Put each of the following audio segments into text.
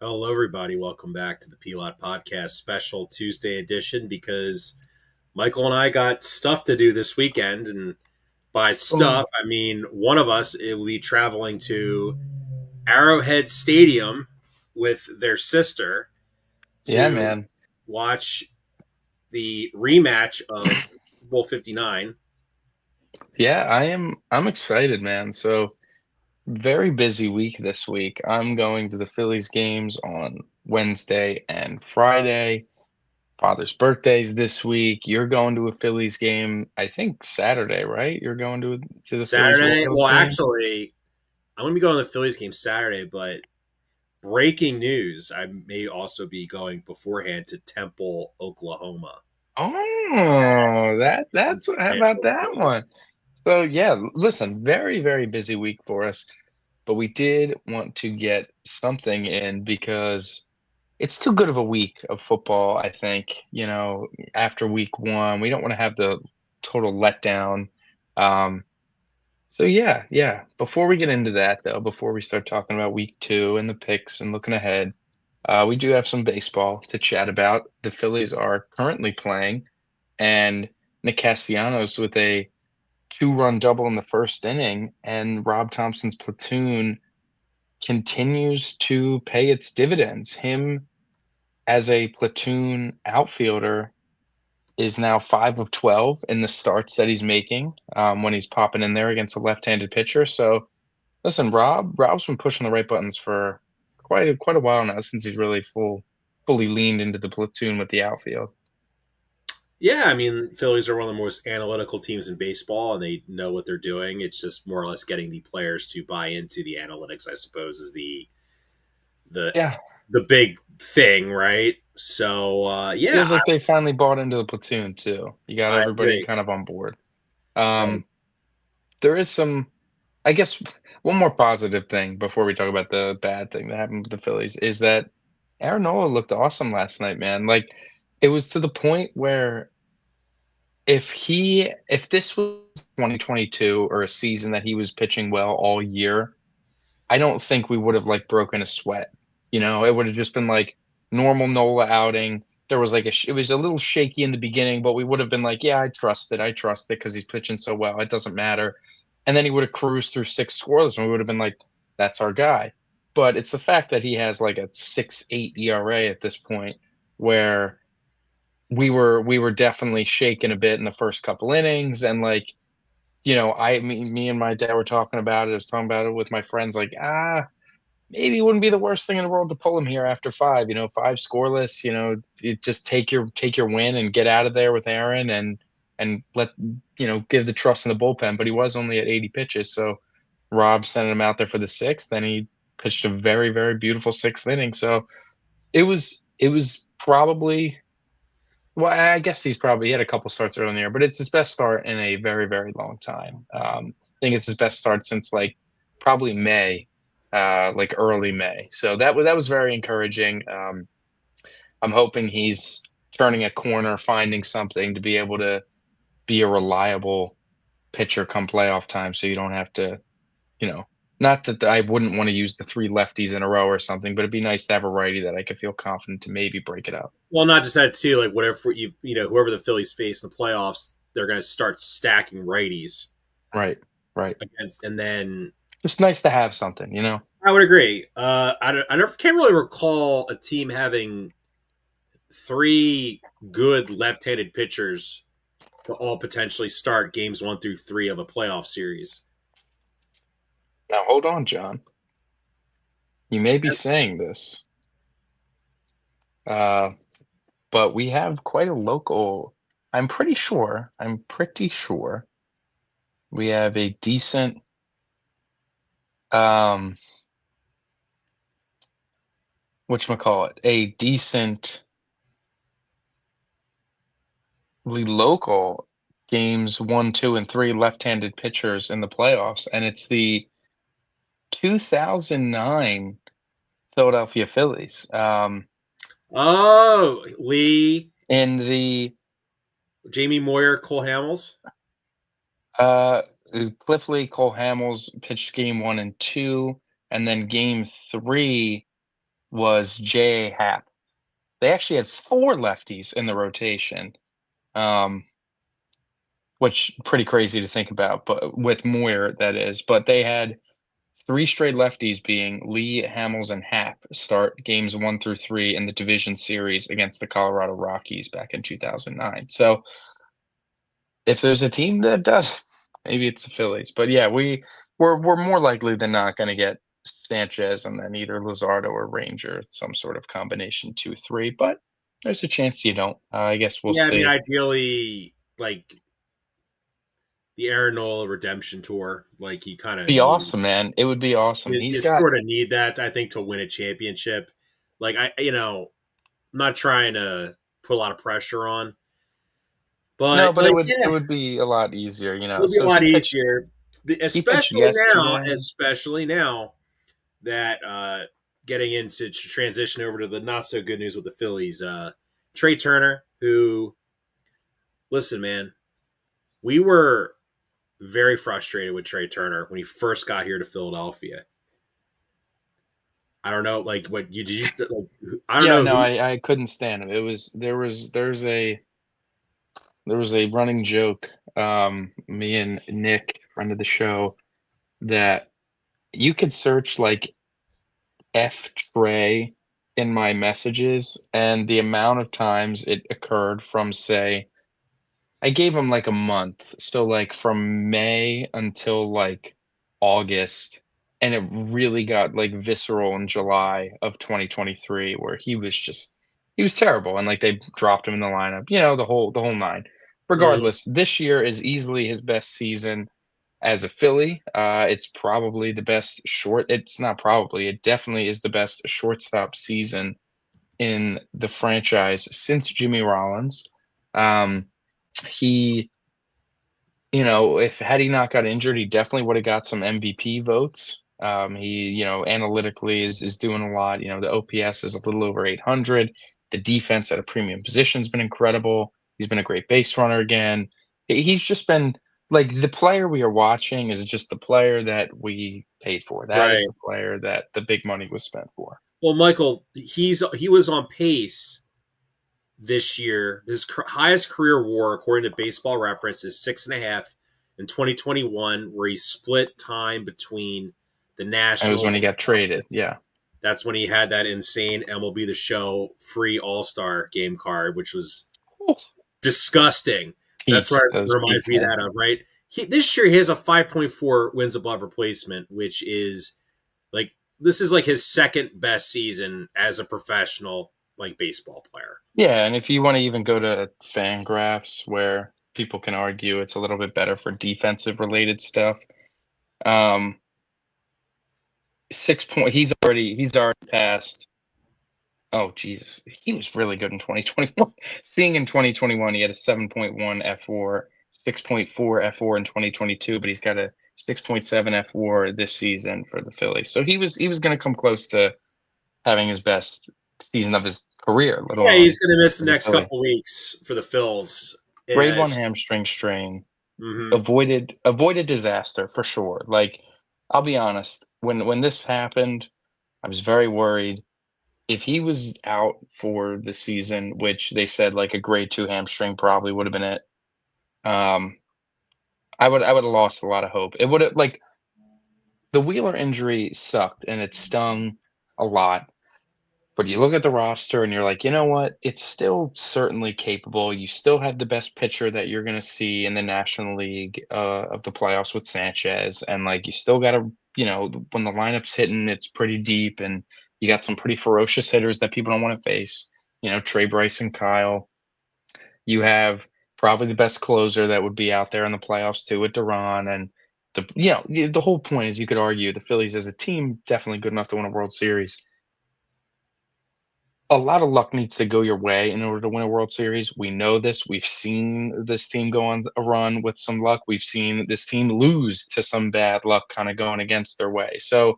Hello, everybody. Welcome back to the P-LotPodcast special Tuesday edition because Michael and I got stuff to do this weekend. And by Oh, stuff, I mean one of us will be traveling to Arrowhead Stadium with their sister yeah, to man. watch the rematch of Super Bowl 59. Yeah, I'm excited, man. So, very busy week this week. I'm going to the Phillies games on Wednesday and Friday. Father's birthday's this week. You're going to a Phillies game, I think Saturday, right? You're going to the Phillies Saturday, Royals well, game? actually, I'm going to be going to the Phillies game Saturday, but breaking news, I may also be going beforehand to Temple, Oklahoma. Oh, that's how about Financial that Field. one? So, yeah, listen, very busy week for us, but we did want to get something in because it's too good of a week of football, I think. After week 1, we don't wanna have the total letdown. Um, so yeah. Before we get into that, though, before we start talking about week 2 and the picks and looking ahead, we do have some baseball to chat about. The Phillies are currently playing, and Nick Castellanos with a two-run double in the first inning, and Rob Thompson's platoon continues to pay its dividends. Him as a platoon outfielder is now 5 of 12 in the starts that he's making, when he's popping in there against a left-handed pitcher. So, listen, Rob's been pushing the right buttons for quite a while now since he's really fully leaned into the platoon with the outfield. Yeah, I mean, Phillies are one of the most analytical teams in baseball, and they know what they're doing. It's just more or less getting the players to buy into the analytics. I suppose is the Yeah, the big thing, right? So yeah, feels like they finally bought into the platoon too. You got I everybody agree. kind of on board. Right. Um, there is some I guess one more positive thing before we talk about the bad thing that happened with the Phillies is that Aaron Nola looked awesome last night, man. Like, it was to the point where if this was 2022 or a season that he was pitching well all year, I don't think we would have, like, broken a sweat, It would have just been, like, normal Nola outing. There was, like, it was a little shaky in the beginning, but we would have been like, "Yeah, I trust it because he's pitching so well, it doesn't matter." And then he would have cruised through 6 scoreless, and we would have been like, "That's our guy." But it's the fact that he has, like, a 6.8 ERA at this point where we were definitely shaken a bit in the first couple innings, and, like, me and my dad were talking about it, I was talking about it with my friends, like, maybe it wouldn't be the worst thing in the world to pull him here after 5, 5 scoreless, you just take your win and get out of there with Aaron and give the trust in the bullpen, but he was only at 80 pitches, so Rob sent him out there for the 6th, then he pitched a very beautiful 6th inning, so it was probably well, I guess he had a couple starts earlier in the year, but it's his best start in a very long time. I think it's his best start since, like, probably May, like, early May. So that was very encouraging. I'm hoping he's turning a corner, finding something to be able to be a reliable pitcher come playoff time, so you don't have to, you know not that I wouldn't wanna use the 3 lefties in a row or something, but it'd be nice to have a righty that I could feel confident to maybe break it up. Well, not just that too. Like whatever whoever the Phillies face in the playoffs, they're going to start stacking righties Right, right. against, and then Just nice to have something. I would agree. I never can't really recall a team having three good left-handed pitchers to all potentially start games 1 through 3 of a playoff series. Now hold on, John. You may be saying this, uh, but we have quite a local. I'm pretty sure we have a decent, um, whatchamacallit, a decently local games 1, 2, and 3 left-handed pitchers in the playoffs, and it's the 2009 Philadelphia Phillies. Oh, Lee, In the Jamie Moyer, Cole Hamels. Uh, Cliff Lee, Cole Hamels pitched game 1 and 2, and then game 3. was J.A. Happ. They actually had 4 lefties in the rotation, um, which pretty crazy to think about, but with Moyer, that is. But they had 3 straight lefties being Lee, Hamels, and Happ start games 1 through 3 in the division series against the Colorado Rockies back in 2009. So if there's a team that does, maybe it's the Phillies. But yeah, we're more likely than not going to get Sanchez and then either Luzardo or Ranger, some sort of combination 2-3. But there's a chance you don't. I guess we'll Yeah, I mean, see. ideally, like the Aaron Nola redemption tour, like you kind of Be need. awesome, man. It would be awesome. You, He's you got sort of need that, I think, to win a championship. Like I'm not trying to put a lot of pressure on, no, but but it like, would yeah, be a lot easier, you know. it'll be a So lot easier, he pitched yesterday. especially now that getting into transition over to the not so good news with the Phillies. Trey Turner, who, listen, man, we were very frustrated with Trey Turner when he first got here to Philadelphia. I don't know, like what you did. You like, I don't Yeah, know no, who. I couldn't stand him. It was there was a running joke, me and Nick, friend of the show, that you could search like F Trey in my messages, and the amount of times it occurred from, say, I gave him like a month, so like from May until like August, and it really got like visceral in July of 2023, where he was terrible, and like they dropped him in the lineup, the whole nine. Mhm. Regardless, this year is easily his best season as a Philly. It's probably the best short. It's not probably. It definitely is the best shortstop season in the franchise since Jimmy Rollins. Um, he, if had he not got injured, he definitely would have got some MVP votes. He, analytically is doing a lot. The OPS is a little over 800. The defense at a premium position has been incredible. He's been a great base runner again. He's just been like the player we are watching is just the player that we paid for. That is Right. the player that the big money was spent for. Well, Michael, he was on pace this year. His highest career WAR, according to Baseball Reference, is 6.5 in 2021, where he split time between the It was when Nationals. he got traded. Yeah. That's when he had that insane MLB The Show free All Star game card, which was disgusting. That's Peak. what it That was reminds peak, me of man. that of, right? This year he has a 5.4 wins above replacement, which is like this is like his second best season as a professional like baseball player. Yeah, and if you want to even go to fan graphs where people can argue it's a little bit better for defensive related stuff, um, 6 point. He's already passed. Oh Jesus, he was really good in 2021. Seeing in 2021, he had a 7.1 F4, 6.4 F4 in 2022, but he's got a 6.7 F4 this season for the Phillies. So he was going to come close to having his best season of his career, let Yeah, he's alone going to miss the as a next Philly. couple weeks for the Phils. Grade one As hamstring strain. mm-hmm. Avoided disaster for sure. Like, I'll be honest, when this happened, I was very worried. If he was out for the season, which they said like a grade two hamstring probably would have been it, um, I would have lost a lot of hope. It would have like the Wheeler injury sucked and it stung a lot. But you look at the roster and you're like, you know what? It's still certainly capable. You still have the best pitcher that you're going to see in the National League of the playoffs with Sanchez. And like, you still got to, when the lineup's hitting, it's pretty deep and you got some pretty ferocious hitters that people don't want to face. Trey, Bryce, and Kyle. You have probably the best closer that would be out there in the playoffs too with Duran. And the whole point is you could argue the Phillies as a team definitely good enough to win a World Series. A lot of luck needs to go your way in order to win a World Series. We know this. We've seen this team go on a run with some luck. We've seen this team lose to some bad luck kind of going against their way. So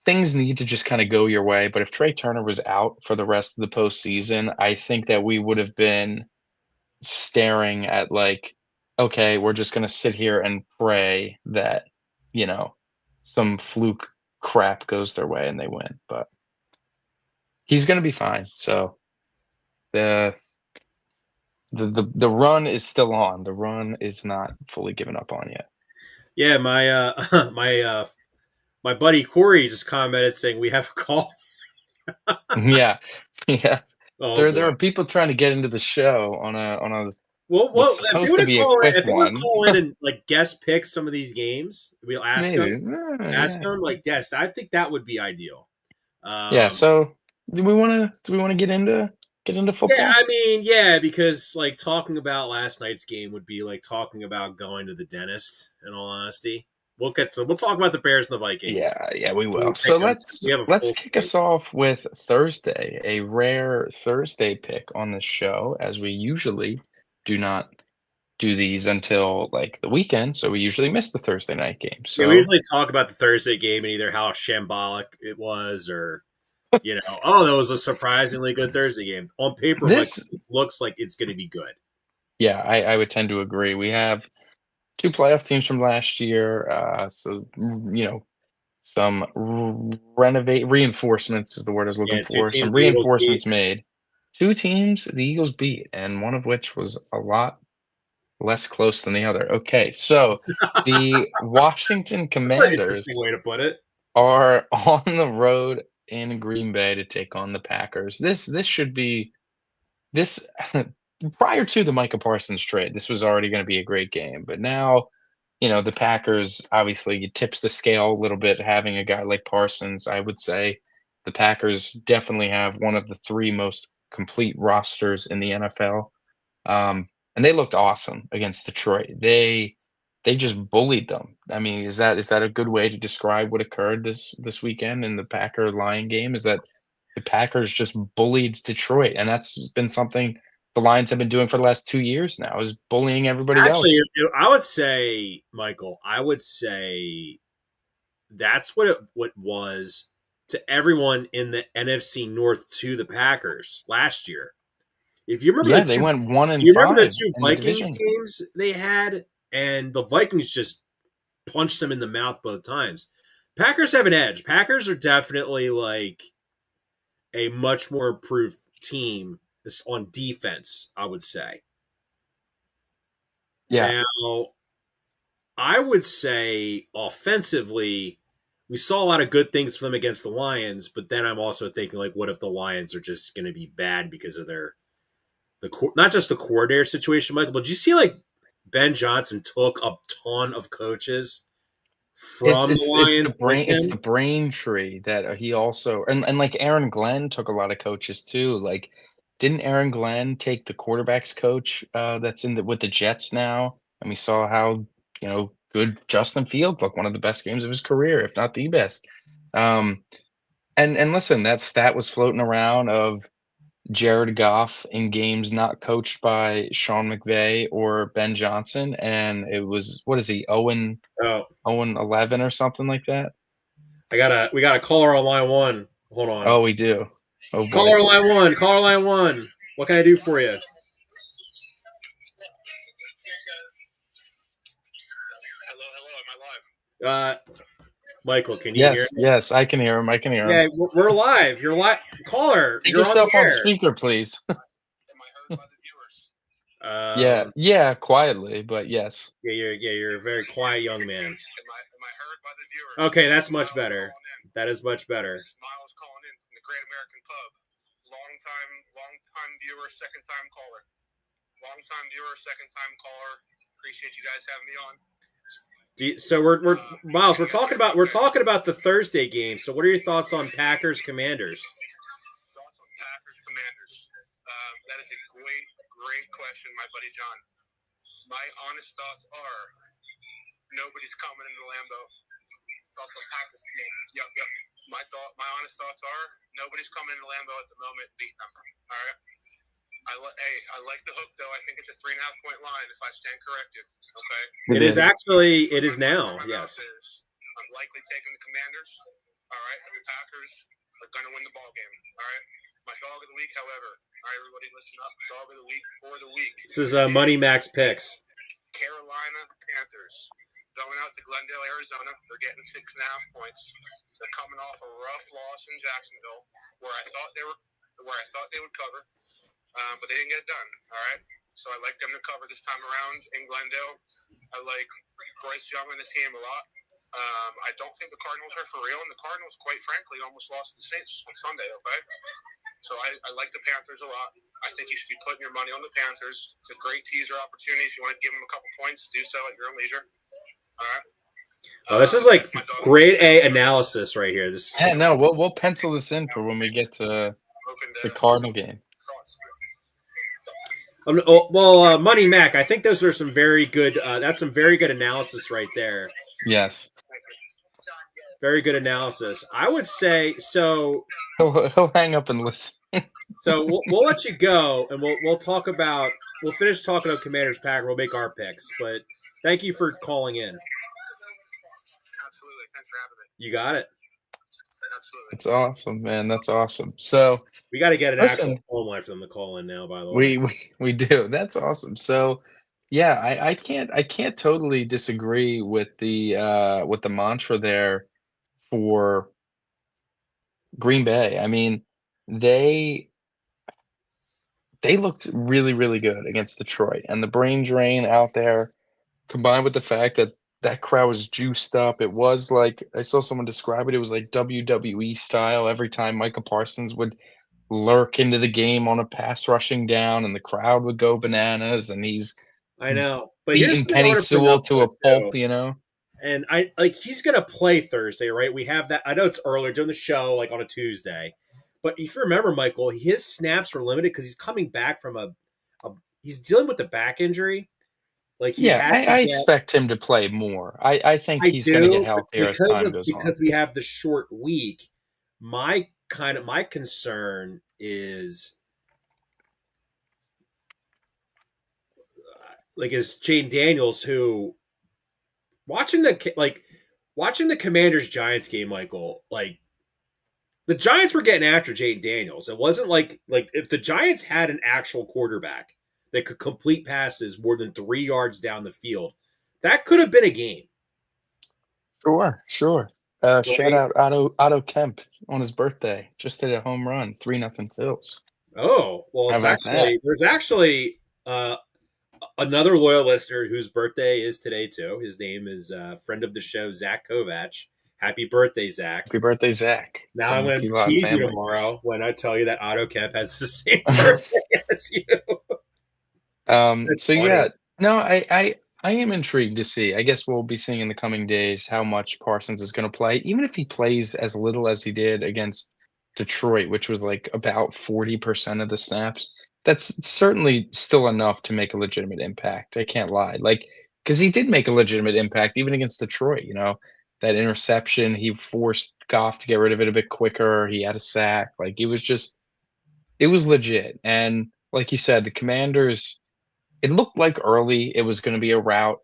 things need to just kind of go your way. But if Trey Turner was out for the rest of the postseason, I think that we would have been staring at like, okay, we're just going to sit here and pray that, you know, some fluke crap goes their way and they win. But he's going to be fine. So the the run is still on. The run is not fully given up on yet. Yeah, my my buddy Corey just commented saying we have a call. Yeah, yeah. Oh There boy. are people trying to get into the show on a Well, what's if they supposed want to to be a call in, quick if they want to one. call in and like guest pick some of these games, we'll Maybe. ask Yeah. them like yes, I think that would be ideal. Yeah. Um, So do we want to get into yeah, football? I mean, yeah, because like talking about last night's game would be like talking about going to the dentist. In all honesty, we'll talk about the Bears and the Vikings. Yeah, yeah, we We will. pick So them. let's We have a let's full kick slate. us off with Thursday, a rare Thursday pick on the show, as we usually do not do these until like the weekend, so we usually miss the Thursday night game. Yeah, we So usually talk about the Thursday game and either how shambolic it was or oh, that was a surprisingly good Thursday game. On paper, Mike, this, it looks like it's going to be good. yeah, I would tend to agree. We have two playoff teams from last year, so some renovate reinforcements is the word I was looking Yeah, two for. Some teams the Eagles beat. reinforcements made. Two teams the Eagles beat, and one of which was a lot less close than the other. Okay, so the Washington That's an Commanders interesting way to put it. are on the road in Green Bay to take on the Packers. This should be this prior to the Micah Parsons trade. This was already going to be a great game, but now the Packers obviously it tips the scale a little bit having a guy like Parsons. I would say the Packers definitely have one of the three most complete rosters in the NFL. And they looked awesome against Detroit. They just bullied them. I mean, is that a good way to describe what occurred this weekend in the Packer Lion game? Is that the Packers just bullied Detroit, and that's been something the Lions have been doing for the last 2 years now, is bullying everybody Actually, else. I would say, Michael, I would say that's what was to everyone in the NFC North to the Packers last year. If you remember Yeah, the they two, went one if and you remember the five two in the Vikings division. games they had, and the Vikings just punched them in the mouth both times. Packers have an edge. Packers are definitely like a much more improved team on defense, I would say. Yeah, Now, I would say offensively, we saw a lot of good things from them against the Lions, but then I'm also thinking like, what if the Lions are just going to be bad because of not just the coordinator situation, Michael, but did you see like Ben Johnson took a ton of coaches it's from the it's it's the Lions with brain it's the him? brain tree that he also and like Aaron Glenn took a lot of coaches too. Like, didn't Aaron Glenn take the quarterbacks coach that's in the with the Jets now? And we saw how good Justin Fields looked, one of the best games of his career, if not the best. Um, and listen, that stat was floating around of Jared Goff in games not coached by Sean McVay or Ben Johnson, and it was what is he Oh, 0-11 or something like that. we got a caller on line one. Hold on. Oh, we do. Oh boy. Caller line one. Caller line one. What can I do for you? Hello, hello. Am I live? Michael, can you hear Yes, me? yes, I can hear him. I can hear him. Yeah, we're live. You're live. Caller, Take you're on the yourself on air. speaker, please. Am I heard by the viewers? Yeah, Um, yeah, quietly, but yes. you're a very quiet young man. Am I heard by the viewers? Okay, that's much Smiles better. calling in. That is much better. Smiles calling in from the Great American Pub. Long time viewer, second time caller. Long time viewer, second time caller. Appreciate you guys having me on. So we're Miles. We're talking about the Thursday game. So what are your thoughts on Packers Commanders? Thoughts on Packers Commanders? That is a great question, my buddy John. My honest thoughts are nobody's coming into Lambeau. Thoughts on Packers Commanders? Yep. My honest thoughts are nobody's coming into Lambeau at the moment beating them. All right. I like the hook though. I think it's a 3.5-point line if I stand corrected. Okay. It is actually. It is now. Yes. I'm likely taking the Commanders. All right. The Packers are going to win the ball game. All right. My dog of the week, however. All right, everybody, listen up. Dog of the week for the week. This is Money Max picks. Carolina Panthers. going out to Glendale, Arizona. They're getting 6.5 points. They're coming off a rough loss in Jacksonville, where I thought they would cover, but they didn't get it done. All right, so I like them to cover this time around in Glendale. I like Bryce Young and the team a lot. I don't think the Cardinals are for real, and the Cardinals, quite frankly, almost lost to the Saints on Sunday. Okay, so I like the Panthers a lot. I think you should be putting your money on the Panthers. It's a great teaser opportunity. If you want to give them a couple points, do so at your own leisure. All right. Oh, this is like grade A analysis right here. This. Yeah, no, we'll pencil this in for when we get to the Cardinal game. Money Mac, I think those are some very good. That's some very good analysis right there. Yes. Very good analysis. I would say so. He'll hang up and listen. So we'll let you go, and we'll talk about. We'll finish talking about Commanders Pack. We'll make our picks, but thank you for calling in. Absolutely. Thanks for having me. You got it. Absolutely. That's awesome, man. That's awesome. So we got to get an actual phone line for them to call in now. By the way, we do. That's awesome. So yeah, I can't totally disagree with the mantra there for Green Bay. I mean, they looked really, really good against Detroit, and the brain drain out there, combined with the fact that that crowd was juiced up. It was like, I saw someone describe it, it was like WWE style. Every time Micah Parsons would lurk into the game on a pass rushing down, and the crowd would go bananas, and he's I know, but beating Penny Sewell to a pulp, you know. And he's gonna play Thursday, right? We have that. I know it's earlier during the show, like on a Tuesday, but if you remember, Michael, his snaps were limited because he's coming back from he's dealing with the back injury. Like I expect him to play more. I think he's going to get healthier as time goes on. Because we have the short week. My concern is is Jane Daniels, who watching the Commanders Giants game, Michael, like the Giants were getting after Jane Daniels. It wasn't like if the Giants had an actual quarterback that could complete passes more than 3 yards down the field, that could have been a game. Sure. Shout out Otto Kemp on his birthday. Just hit a home run, 3-0 Phils. Oh, well, there's actually another loyal listener whose birthday is today too. His name is friend of the show, Zach Kovach. Happy birthday, Zach. Happy birthday, Zach. Now I'm going to tease you tomorrow when I tell you that Otto Kemp has the same birthday as you. So funny. Yeah, no, I am intrigued to see. I guess we'll be seeing in the coming days how much Parsons is going to play, even if he plays as little as he did against Detroit, which was like about 40% of the snaps. That's certainly still enough to make a legitimate impact. I can't lie. Like, because he did make a legitimate impact even against Detroit, you know, that interception, he forced Goff to get rid of it a bit quicker. He had a sack. Like, it was legit. And like you said, the Commanders, it looked like early it was going to be a rout,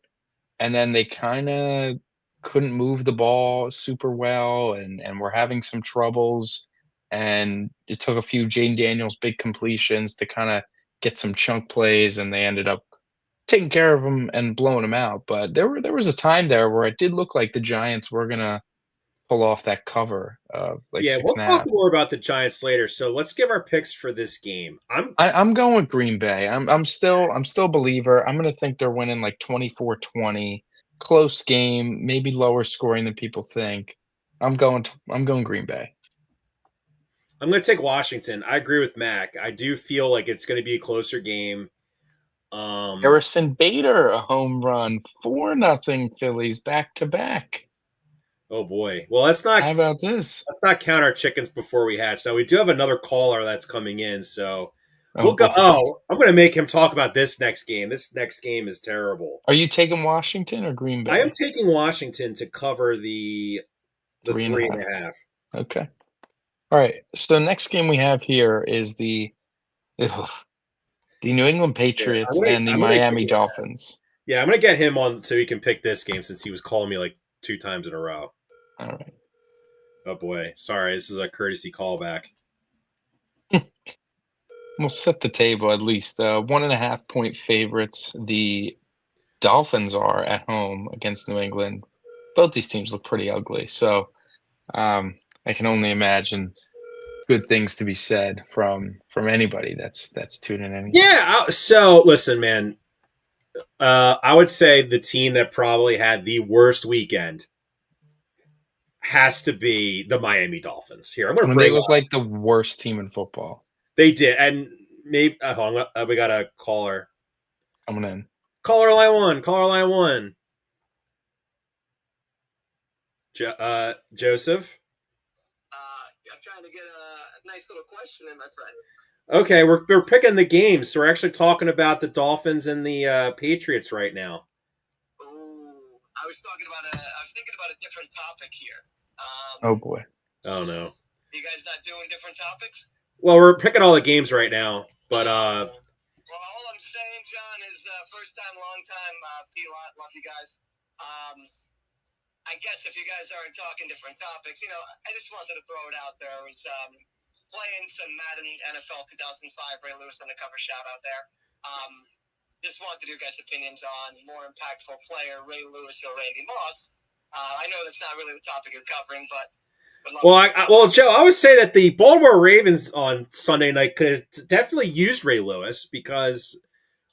and then they kind of couldn't move the ball super well, and were having some troubles. And it took a few Jane Daniels big completions to kind of get some chunk plays, and they ended up taking care of them and blowing them out. But there was a time there where it did look like the Giants were gonna pull off that cover of like 6.5. We'll talk more about the Giants later. So let's give our picks for this game. I'm going Green Bay. I'm still a believer. I'm gonna think they're winning like 24-20. Close game, maybe lower scoring than people think. I'm going Green Bay. I'm going to take Washington. I agree with Mac. I do feel like it's going to be a closer game. Harrison Bader, a home run, 4-0 Phillies back to back. Oh boy. Well, let's not. How about this? Let's not count our chickens before we hatch. Now we do have another caller that's coming in, so we'll go. Oh, I'm going to make him talk about this next game. This next game is terrible. Are you taking Washington or Green Bay? I am taking Washington to cover the 3.5. Okay. All right. So the next game we have here is the New England Patriots and the Miami Dolphins. Yeah, I'm going to get him on so he can pick this game since he was calling me like 2 times in a row. All right. Oh, boy. Sorry. This is a courtesy callback. We'll set the table at least. 1.5 point favorites. The Dolphins are at home against New England. Both these teams look pretty ugly, so I can only imagine good things to be said from anybody that's tuning in. Yeah. So listen, man. I would say the team that probably had the worst weekend has to be the Miami Dolphins. Here, I'm going I to mean, they bring look up. like the worst team in football. They did, and maybe hold on, we got a caller. Coming in. Caller line one. Caller line one. Joseph. I'm trying to get a nice little question in, my friend. Okay, we're picking the games, so we're actually talking about the Dolphins and the Patriots right now. Oh, I was thinking about a different topic here. Oh boy. Oh no. You guys not doing different topics? Well, we're picking all the games right now, but Well, all I'm saying, John, is first time, long time. P-Lot, love you guys. I guess if you guys aren't talking different topics, I just wanted to throw it out there. I was playing some Madden NFL 2005, Ray Lewis on the cover shout out there. Just wanted your guys' opinions on more impactful player, Ray Lewis or Randy Moss. I know that's not really the topic you're covering, but well, Joe, I would say that the Baltimore Ravens on Sunday night could have definitely used Ray Lewis because,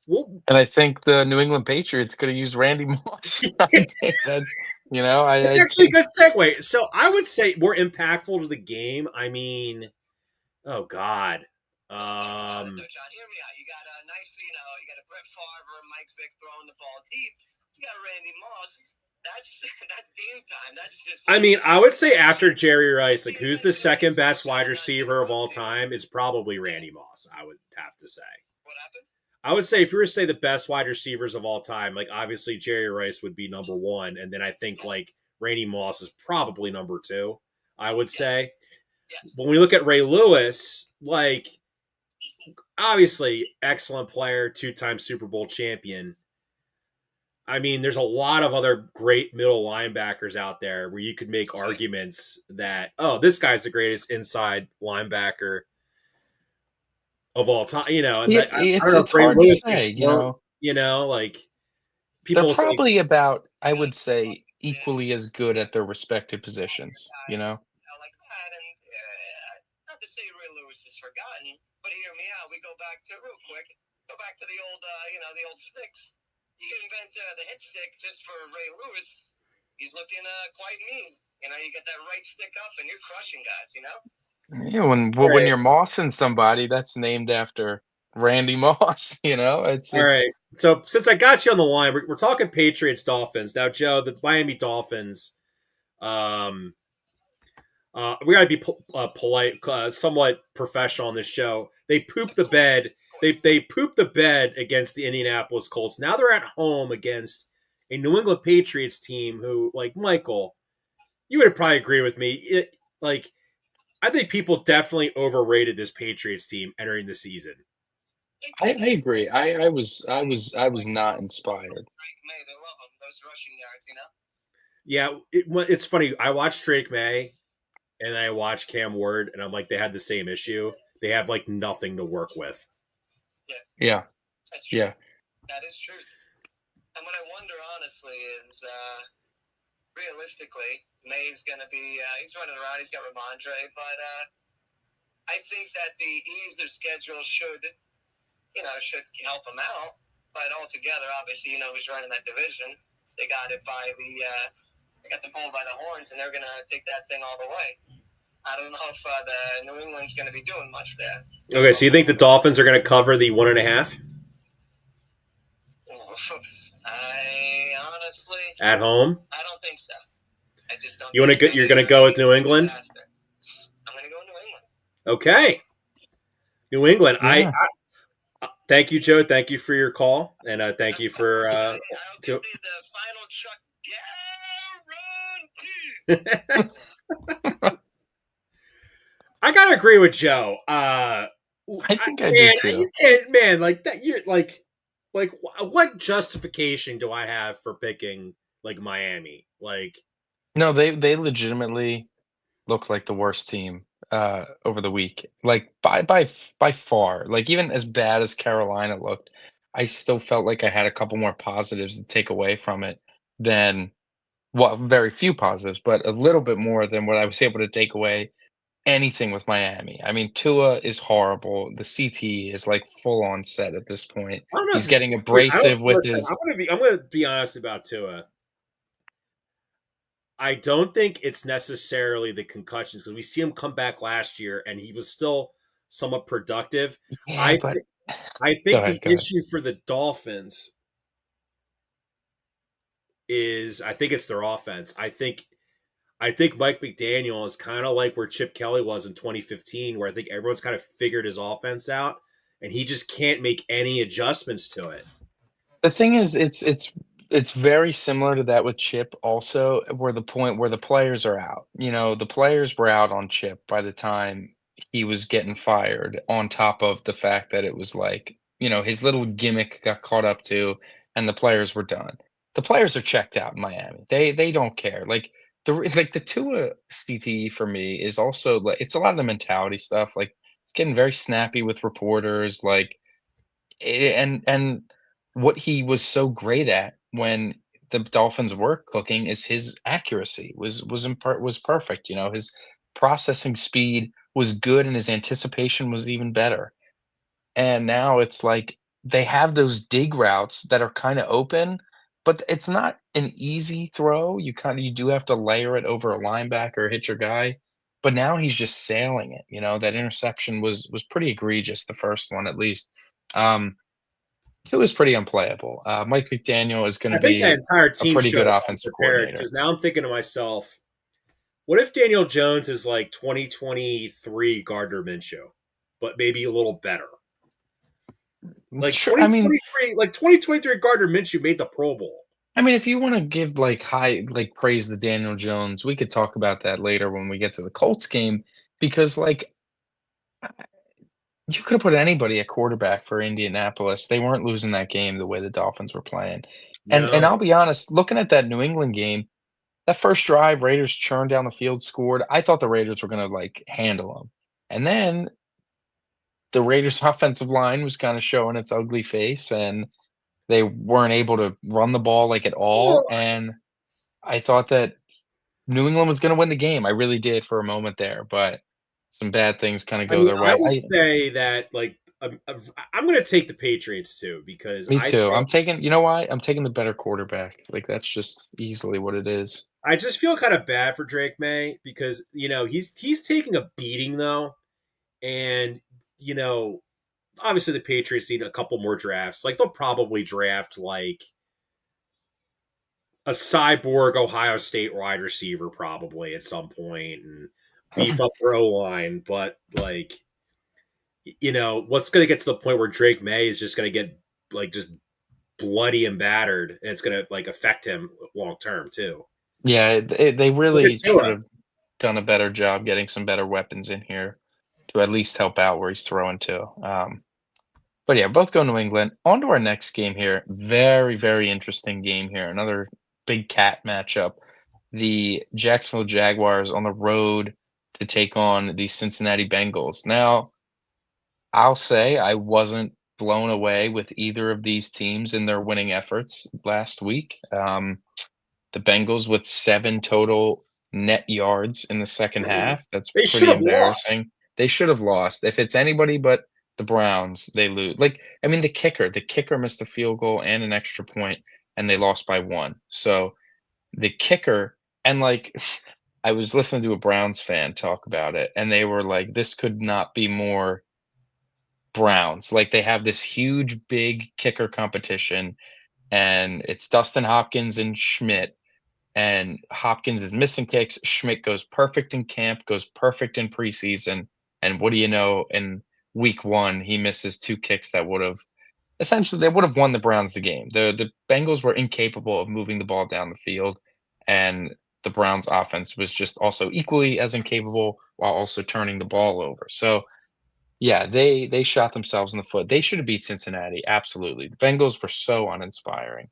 and I think the New England Patriots could have used Randy Moss. I think that's it's actually a good segue. So I would say more impactful to the game. I mean, oh God. John, hear me out. You got a nice, you got a Brett Favre, Mike Vick throwing the ball deep. You got Randy Moss. That's game time. That's just. I mean, I would say after Jerry Rice, like who's the second best wide receiver of all time? It's probably Randy Moss. I would have to say. What happened? I would say if you were to say the best wide receivers of all time, like obviously Jerry Rice would be number one, and then I think like Randy Moss is probably number two. I would say. Yes. When we look at Ray Lewis, like obviously excellent player, two-time Super Bowl champion. I mean, there's a lot of other great middle linebackers out there where you could make arguments that, oh, this guy's the greatest inside linebacker of all time. I don't know it's if Ray hard Lewis to say. like They're people say, probably about, I would say, equally as good at their respective positions. Like that, and not to say Ray Lewis is forgotten, but hear me out. We go back to real quick. Go back to the old, the old sticks. You can invent the hit stick just for Ray Lewis. He's looking quite mean. You get that right stick up, and you're crushing guys. Yeah, when you're mossing somebody, that's named after Randy Moss. It's all right. So since I got you on the line, we're talking Patriots Dolphins now, Joe. The Miami Dolphins. We got to be polite, somewhat professional on this show. They pooped the bed. They pooped the bed against the Indianapolis Colts. Now they're at home against a New England Patriots team who, like Michael, you would probably agree with me. I think people definitely overrated this Patriots team entering the season. I agree. I was not inspired. Drake May, they love him. Those rushing yards, Yeah, it's funny. I watched Drake May, and I watched Cam Ward, and I'm like, they had the same issue. They have like nothing to work with. Yeah. That's true. Yeah. That is true. And what I wonder, honestly, is realistically, May's going to be, he's running around, he's got Ramondre, but I think that the ease of schedule should help him out. But altogether, obviously, who's running that division. They got it they got the bull by the horns, and they're going to take that thing all the way. I don't know if the New England's going to be doing much there. Okay, so you think the Dolphins are going to cover the 1.5? I honestly, at home? I don't think so. I just don't. You're going to go with New England? I'm going to go with New England. Okay, New England. Yeah. I thank you, Joe. Thank you for your call, and thank you for. I'll give you the final Chuck guarantee. I gotta agree with Joe. I think I do too. You can't, man. Like that. You're like, what justification do I have for picking like Miami? Like, no, they legitimately look like the worst team over the week. Like by far. Like even as bad as Carolina looked, I still felt like I had a couple more positives to take away from it than well, very few positives, but a little bit more than what I was able to take away anything with Miami. I mean, Tua is horrible. The CT is like full on set at this point. I don't know if He's this is, getting dude, I don't abrasive with listen. his. I'm gonna be honest about Tua. I don't think it's necessarily the concussions because we see him come back last year and he was still somewhat productive. Yeah, I but th- I go think the ahead, go ahead. issue for the Dolphins is I think it's their offense. I think Mike McDaniel is kind of like where Chip Kelly was in 2015, where I think everyone's kind of figured his offense out, and he just can't make any adjustments to it. The thing is, it's very similar to that with Chip also, where the point where the players are out. You know, the players were out on Chip by the time he was getting fired, on top of the fact that it was like, his little gimmick got caught up to, and the players were done. The players are checked out in Miami. They don't care. Like the Tua CTE for me is also like it's a lot of the mentality stuff. Like it's getting very snappy with reporters, like and what he was so great at when the Dolphins were cooking is his accuracy was perfect. His processing speed was good and his anticipation was even better. And now it's like they have those dig routes that are kind of open, but it's not an easy throw. You do have to layer it over a linebacker, hit your guy. But now he's just sailing it. That interception was pretty egregious, the first one at least. Um, it was pretty unplayable. Mike McDaniel is going I to think that be entire a team pretty good showed up offensive unprepared coordinator. because now I'm thinking to myself, what if Daniel Jones is like 2023 Gardner Minshew, but maybe a little better? Like Sure, I mean, 2023 Gardner Minshew made the Pro Bowl. if you want to give like praise to Daniel Jones, we could talk about that later when we get to the Colts game because like you could have put anybody at quarterback for Indianapolis. They weren't losing that game the way the Dolphins were playing. And I'll No. be honest, looking at that New England game, that first drive, Raiders churned down the field, scored. I thought the Raiders were going to like handle them. And then the Raiders offensive line was kind of showing its ugly face and they weren't able to run the ball like at all. Well, And I thought that New England was going to win the game. I really did for a moment there, but some bad things kind of I go mean, their I way. would say that I'm going to take the Patriots too because Me too. I'm taking, you know why? I'm taking the better quarterback. Like that's just easily what it is. I just feel kind of bad for Drake May because he's taking a beating though, and you know obviously the Patriots need a couple more drafts. Like they'll probably draft like a cyborg Ohio State wide receiver probably at some point and beef up their O line. But like, what's going to get to the point where Drake May is just going to get like just bloody and battered, and it's going to like affect him long term too. Yeah, they Look at really should Tua. have done a better job getting some better weapons in here to at least help out where he's throwing to. But yeah, both go New England. On to our next game here. Very, very interesting game here. Another big cat matchup. The Jacksonville Jaguars on the road to take on the Cincinnati Bengals. Now, I'll say I wasn't blown away with either of these teams in their winning efforts last week. The Bengals with 7 total net yards in the second half. That's They should pretty have lost. embarrassing. They should have lost. If it's anybody but the Browns, they lose. Like, I mean, the kicker missed a field goal and an extra point, and they lost by 1. So the kicker, and like, I was listening to a Browns fan talk about it, and they were like, this could not be more Browns. Like, they have this huge, big kicker competition, and it's Dustin Hopkins and Schmidt and Hopkins is missing kicks. Schmidt goes perfect in camp, goes perfect in preseason, and what do you know? In week 1, he misses 2 kicks that would have essentially they would have won the Browns the game. The Bengals were incapable of moving the ball down the field, and the Browns offense was just also equally as incapable while also turning the ball over. So yeah, they shot themselves in the foot. They should have beat Cincinnati, absolutely. The Bengals were so uninspiring.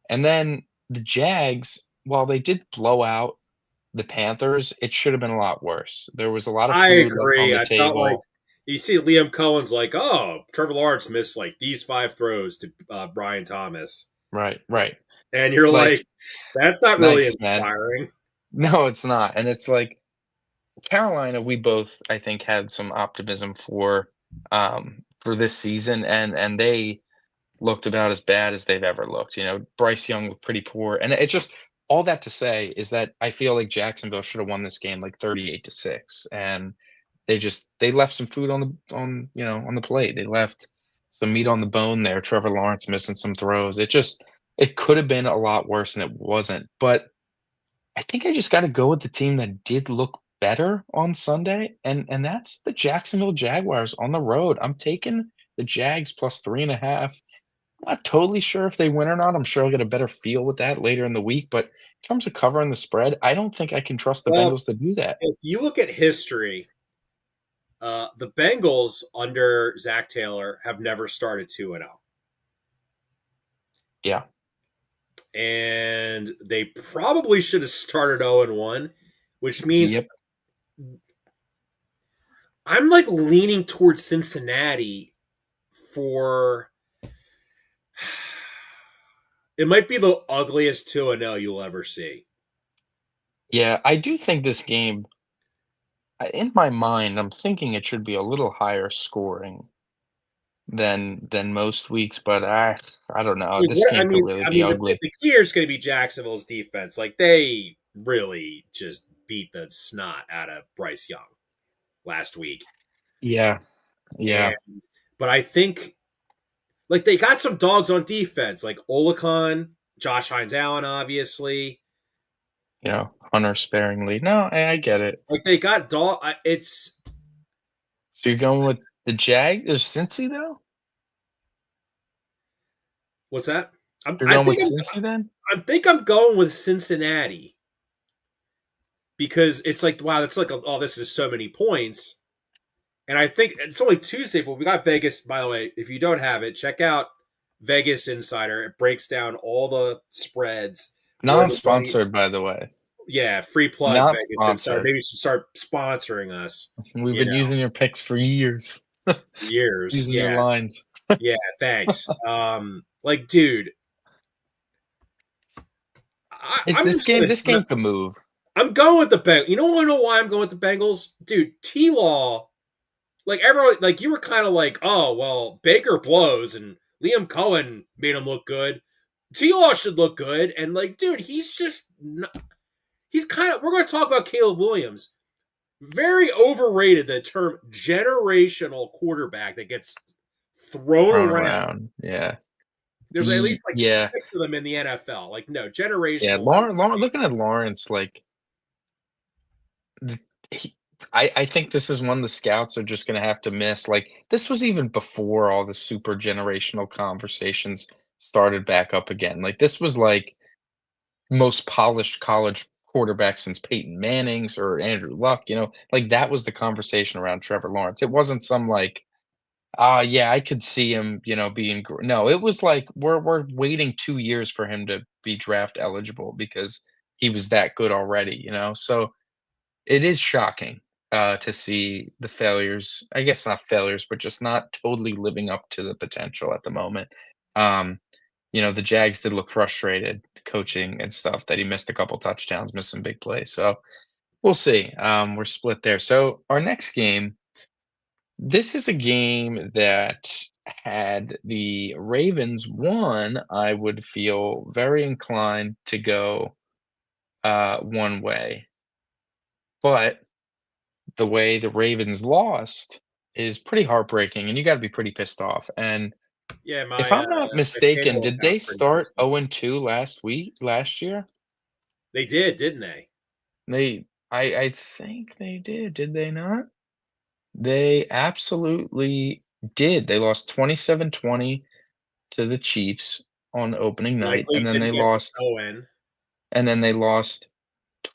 And then the Jags, while they did blow out the Panthers, it should have been a lot worse. There was a lot of I food left on agree. the I felt like table. you see Liam Cohen's like, oh, Trevor Lawrence missed like these 5 throws to Brian Thomas, Right. and you're Like, like, that's not really nice, man. inspiring. No, it's not. And it's like Carolina, we both, I think, had some optimism for this season, and they looked about as bad as they've ever looked. Bryce Young looked pretty poor, and it's just all that to say is that I feel like Jacksonville should have won this game like 38-6, and they left some food on the plate. They left some meat on the bone there. Trevor Lawrence missing some throws. It could have been a lot worse, and it wasn't. But I think I just got to go with the team that did look better on Sunday, and that's the Jacksonville Jaguars on the road. I'm taking the Jags plus 3.5. Not totally sure if they win or not. I'm sure I'll get a better feel with that later in the week. But in terms of covering the spread, I don't think I can trust the Well, Bengals to do that. if you look at history, the Bengals under Zach Taylor have never started 2-0. Yeah. And they probably should have started 0-1, which means Yep. I'm like leaning towards Cincinnati for it might be the ugliest 2-0 you'll ever see. Yeah, I do think this game, in my mind, I'm thinking it should be a little higher scoring than most weeks, but I don't know. This I game could mean, really I be mean, ugly. the key here is going to be Jacksonville's defense. Like they really just beat the snot out of Bryce Young last week. Yeah. And but I think like they got some dogs on defense, like Olakon, Josh Hines Allen, obviously. Hunter sparingly. No, I get it. Like they got dog. It's So you're going with the Jag or Cincy though? what's that? You're going with Cincy then? I think I'm going with Cincinnati because it's like wow, that's like oh, this is so many points. And I think it's only Tuesday, but we got Vegas. By the way, if you don't have it, check out Vegas Insider. It breaks down all the spreads. Non-sponsored, by the way. Yeah, free plug Not Vegas Insider. sponsored. Maybe you should start sponsoring us. We've been using your picks for years. Years. Using Yeah. your lines. Yeah, thanks. Like, dude, This game could move. I'm going with the Bengals. You don't want to know why I'm going with the Bengals, dude. T-Law, like everyone, like you were kind of like, oh well, Baker blows and Liam Cohen made him look good. T-Law should look good, and like, dude, he's just not, he's kind of. We're going to talk about Caleb Williams. Very overrated. The term generational quarterback that gets thrown around. Yeah. There's at least like Yeah. 6 of them in the NFL. Like, no, Yeah, generational. looking at Lawrence, like I think this is one the scouts are just gonna have to miss. Like this was even before all the super generational conversations started back up again. Like this was like most polished college quarterback since Peyton Manning's or Andrew Luck. Like that was the conversation around Trevor Lawrence. It wasn't some like yeah, I could see him, being no, it was like we're waiting 2 years for him to be draft eligible because he was that good already. So it is shocking to see the failures. I guess not failures, but just not totally living up to the potential at the moment. Um, the Jags did look frustrated coaching and stuff that he missed a couple touchdowns, missed some big plays. So we'll see. We're split there. So our next game, this is a game that had the Ravens won, I would feel very inclined to go one way. But the way the Ravens lost is pretty heartbreaking, and you got to be pretty pissed off. And Yeah, if I'm not my mistaken, payroll did they account's pretty start pissed off. 0-2 last year? They did, didn't they? I think they did. Did they not? They absolutely did. They lost 27-20 to the Chiefs on opening night, Likely and then didn't they get the lost Cohen.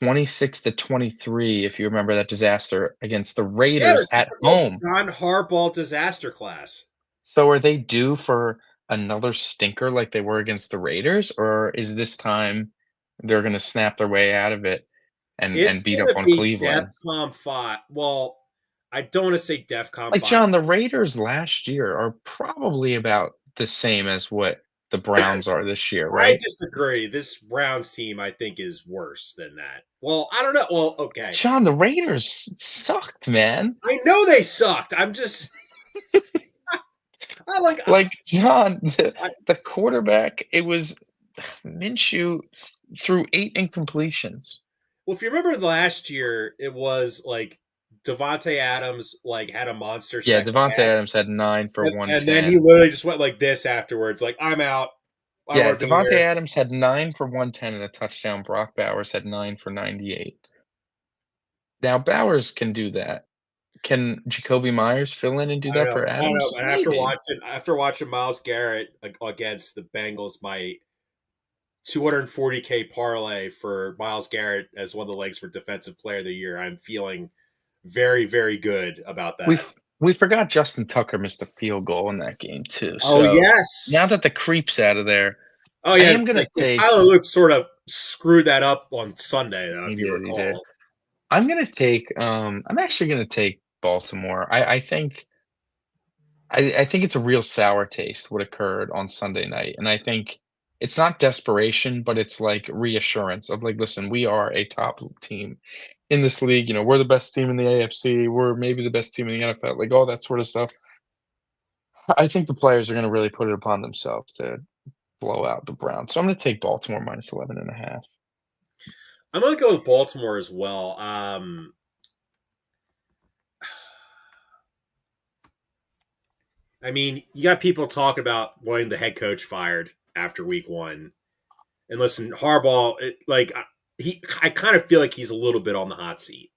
26-23, if you remember that disaster against the Yeah, Raiders the at typical home. John Harbaugh disaster class. So are they due for another stinker like they were against the Raiders, or is this time they're going to snap their way out of it and It's beat going up to on be Cleveland? DEFCON 5. Well, I don't want to say DEFCON Like 5. John, the Raiders last year are probably about the same as what the Browns are this year, I right? disagree. This Browns team, I think, is worse than that. Well, I don't know. Well, okay. John, the Raiders sucked, man. I know they sucked. I'm just, I like, Like John, I, the quarterback, it was Minshew threw 8 incompletions. well, if you remember last year, it was like Devontae Adams like had a monster Yeah, second Devontae half, Adams had 9 for and then he 110. literally just went like this afterwards, like I'm out. I don't Yeah, want to be Devontae here. Adams had 9 for 110 and a touchdown. Brock Bowers had 9 for 98. Now Bowers can do that. Can Jacoby Myers fill in and do I don't that know. for I don't know. Adams? But Maybe. after watching Miles Garrett against the Bengals, my 240K parlay for Miles Garrett as one of the legs for Defensive Player of the Year, I'm feeling very, very good about We that. f we forgot Justin Tucker missed a field goal in that game too, Oh so now yes. that the creep's out of there, Oh I yeah, am gonna because Tyler take Luke sort of screwed that up on Sunday, though, if you he did. recall. I'm actually gonna take Baltimore. I think it's a real sour taste what occurred on Sunday night, and I think it's not desperation, but it's, like, reassurance of, like, "Listen, we are a top team in this league, we're the best team in the AFC, we're maybe the best team in the NFL," like, all that sort of stuff. I think the players are gonna really put it upon themselves to blow out the Browns, so I'm gonna take Baltimore minus 11.5. I'm gonna go with Baltimore as well. I mean, you got people talking about wanting the head coach fired after week one. And listen, Harbaugh, I kind of feel like he's a little bit on the hot seat.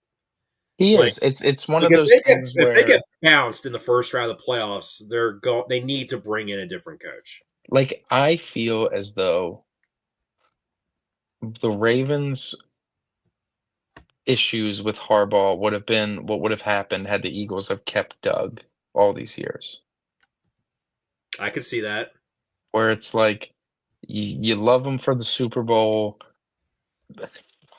He Like, is. It's one like of those things if they get where, bounced in the first round of the playoffs, they need to bring in a different coach. like, I feel as though the Ravens' issues with Harbaugh would have been what would have happened had the Eagles have kept Doug all these years. I could see that. Where it's like you love him for the Super Bowl.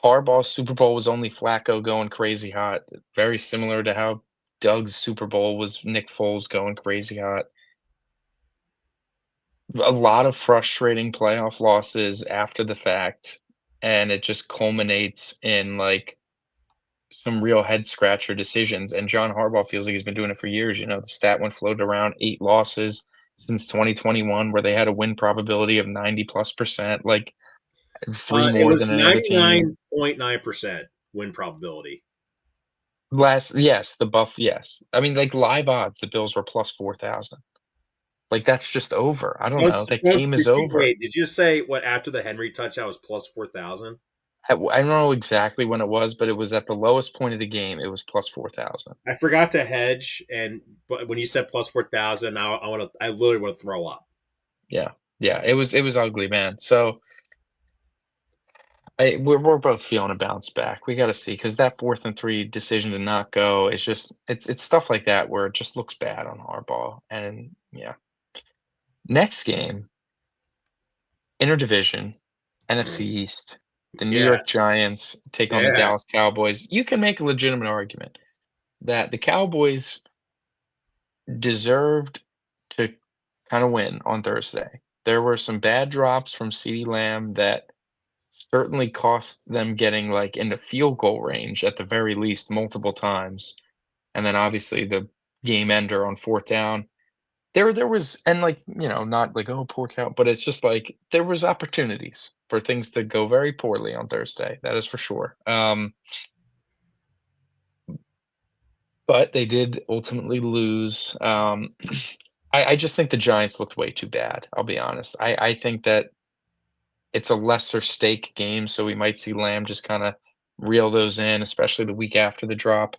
Harbaugh's Super Bowl was only Flacco going crazy hot, very similar to how Doug's Super Bowl was Nick Foles going crazy hot. A lot of frustrating playoff losses after the fact, and it just culminates in, like, some real head scratcher decisions, and John Harbaugh feels like he's been doing it for years. The stat went floated around 8 losses since 2021 where they had a win probability of 90+%, like, 3 It more was than any other team. 99.9% win probability. Yes, the Buff yes. I mean, like, live odds, the Bills were plus 4,000. Like, that's just over. I don't know. That game is over. Wait, did you say what after the Henry touchdown was plus 4,000? I don't know exactly when it was, but it was at the lowest point of the game, it was plus 4,000. I forgot to hedge, but when you said plus 4,000, I literally want to throw up. Yeah. Yeah, it was ugly, man. So, we're both feeling a bounce back. We gotta see because that 4th and 3 decision to not go is just it's stuff like that where it just looks bad on Harbaugh, and yeah. Next game, interdivision, NFC East. The New Yeah, York Giants take on the yeah. Dallas Cowboys. You can make a legitimate argument that the Cowboys deserved to kinda win on Thursday. There were some bad drops from CeeDee Lamb that certainly cost them getting, like, into field goal range at the very least multiple times, and then obviously the game ender on 4th down. There was and, like, not like, "Oh, poor cow," but it's just like there was opportunities for things to go very poorly on Thursday, that is for sure. But they did ultimately lose. I just think the Giants looked way too bad, I'll be honest. I think that it's a lesser stake game, so we might see Lamb just kinda reel those in, especially the week after the drop.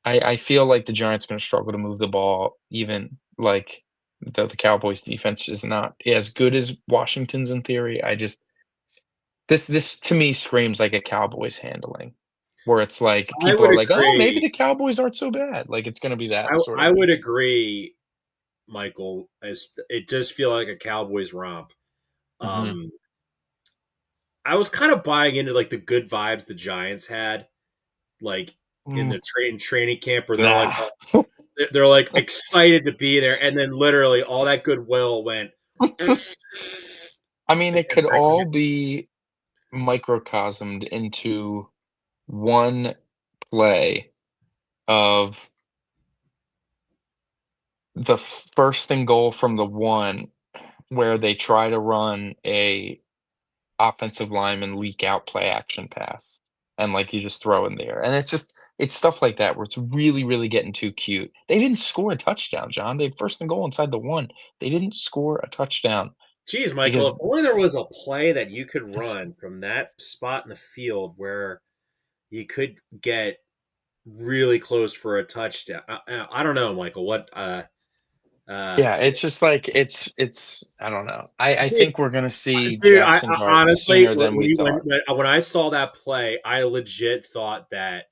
I feel like the Giants gonna struggle to move the ball even, like, though the Cowboys' defense is not as good as Washington's in theory. I just this to me screams like a Cowboys handling, where it's like I people would are like, "Oh, maybe agree. the Cowboys aren't so bad." Like, it's gonna be that sort I of would game. agree, Michael. As it does feel like a Cowboys romp. Mhm. Um, I was kind of buying into like the good vibes the Giants had. Like in the training camp where Nah. they're like excited to be there, and then literally all that goodwill went I mean, it against could that all command. be microcosmed into one play of the first and goal from the 1 where they try to run a offensive lineman leak out play action pass, and, like, you just throw in there, and it's stuff like that where it's really, really getting too cute. They didn't score a touchdown, John. They first and goal inside the 1. They didn't score a touchdown Geez, Michael, because if only there was a play that you could run from that spot in the field where you could get really close for a touchdown. I don't know, Michael. What? Uh, yeah, it's just like it's I don't know. I dude, think we're gonna see dude, Jackson I Dart honestly, sooner than we thought. when I saw that play, I legit thought that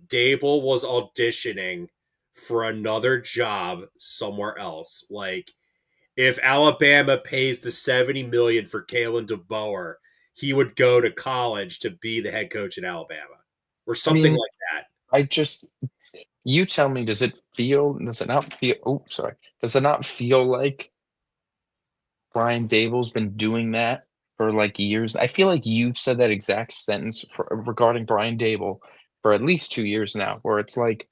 Dable was auditioning for another job somewhere else. Like if Alabama pays the 70 million for Kalen DeBoer, he would go to college to be the head coach at Alabama or I something mean, like that. I just you tell me, does it not feel oh, sorry. Does it not feel like Brian Dable's been doing that for, like, years? I feel like you've said that exact sentence regarding Brian Dable for at least 2 years now, where it's like,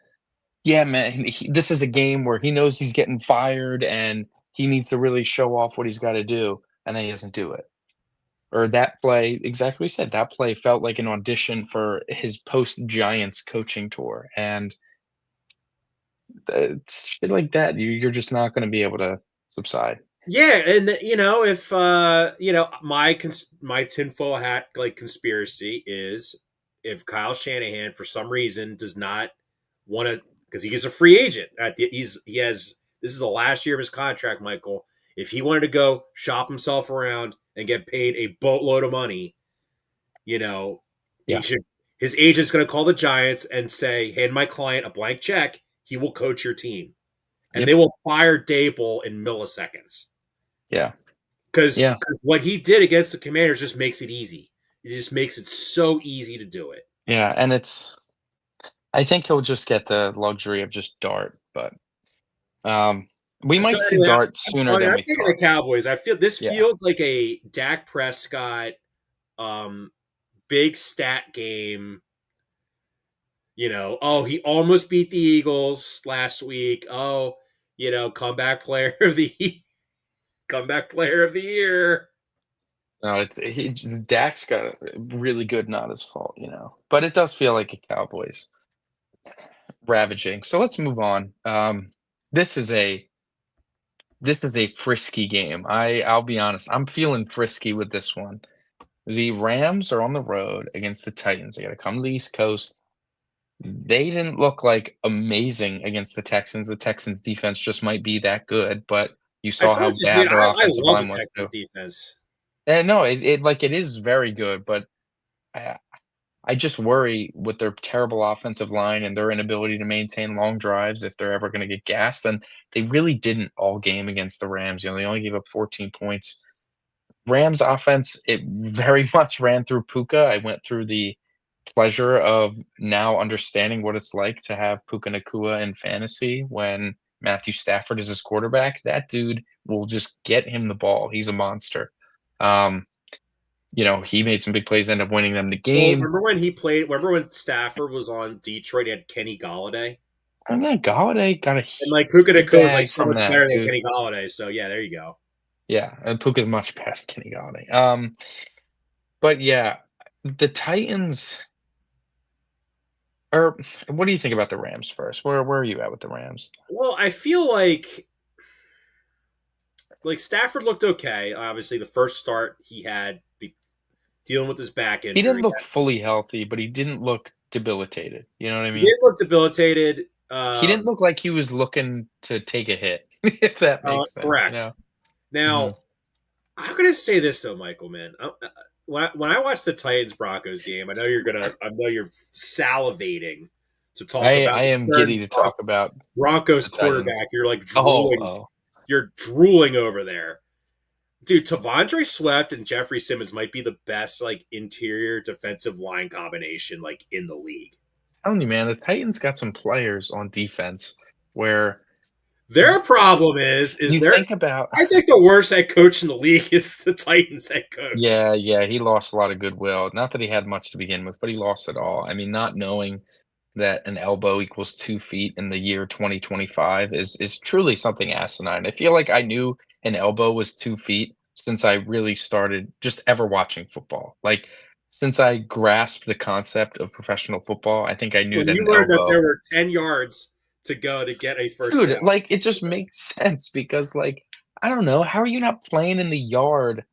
"Yeah, man, this is a game where he knows he's getting fired and he needs to really show off what he's gotta do," and then he doesn't do it. Or that play exactly what you said, that play felt like an audition for his post-Giants coaching tour, and, shit like that, you're just not gonna be able to subside. Yeah, and if my tinfoil hat like conspiracy is if Kyle Shanahan for some reason does not want to because he is a free agent he has this is the last year of his contract, Michael. If he wanted to go shop himself around and get paid a boatload of money, you know, he Yeah, should his agent's going to call the Giants and say, "Hand my client a blank check. He will coach your team." And they yep, will fire Dable in milliseconds yeah, because yeah, what he did against the Commanders just makes it easy. It just makes it so easy to do it. yeah, and I think he'll just get the luxury of just Dart, but, we So might see anyway, Dart sooner I'm than we taking the thought. Cowboys. I feel this Yeah. feels like a Dak Prescott um, big stat game. Oh, he almost beat the Eagles last week. Oh, comeback player of the comeback player of the year. No, he just Dak's got a really good not his fault, but it does feel like a Cowboys ravaging. So let's move on. This is a this is a frisky game. I'll be honest, I'm feeling frisky with this one. The Rams are on the road against the Titans. They got to come to the East Coast. They didn't look like amazing against the Texans. The Texans defense just might be that good, but you I saw how told you, dude. bad their I offensive love line the was Texans too. defense. And no, it is very good, but I I just worry with their terrible offensive line and their inability to maintain long drives if they're ever going to get gassed. And they really didn't all game against the Rams. They only gave up 14 points. Rams offense, it very much ran through Puka. I went through the pleasure of now understanding what it's like to have Puka Nakua in fantasy when Matthew Stafford is his quarterback. That dude will just get him the ball. He's a monster. Um, he made some big plays, end up winning them the Well, game. remember when he played? Remember when Stafford was on Detroit? He had Kenny Galladay, I don't know, Galladay got a and like Puka huge Nakua is like bag so from much that better than dude. Kenny Galladay. So yeah, there you go. Yeah, and Puka's much better than Kenny Galladay. But yeah, the Titans or what do you think about the Rams first? Where are you at with the Rams? Well, I feel like Stafford looked okay. Obviously, the first start he had dealing with his back He didn't injury, look fully healthy, but he didn't look debilitated. You know what I he mean? did look debilitated. He didn't look like he was looking to take a hit, if that makes sense, Correct. Mhm. Now, I'm gonna say this though, Michael. Man, when I watched the Titans Broncos game, I know you're salivating to talk I about this am certain giddy to talk about Broncos the Titans. quarterback. You're like Oh, drooling. oh. You're drooling over there. Dude, Tavondre Swift and Jeffrey Simmons might be the best like interior defensive line combination like in the league. telling you, man, the Titans got some players on defense where Their problem is you their. think about. I think the worst head coach in the league is the Titans head coach. Yeah, he lost a lot of goodwill. Not that he had much to begin with, but he lost it all. I mean, not knowing that an elbow equals 2 feet in the year 2025 is truly something asinine. I feel like I knew an elbow was 2 feet since I really started just ever watching football. Like, since I grasped the concept of professional football, I think I knew When that you an learned that there elbow. were 10 yards to go to get a first Dude, down. like, it just makes sense because, like, I don't know, how are you not playing in the yard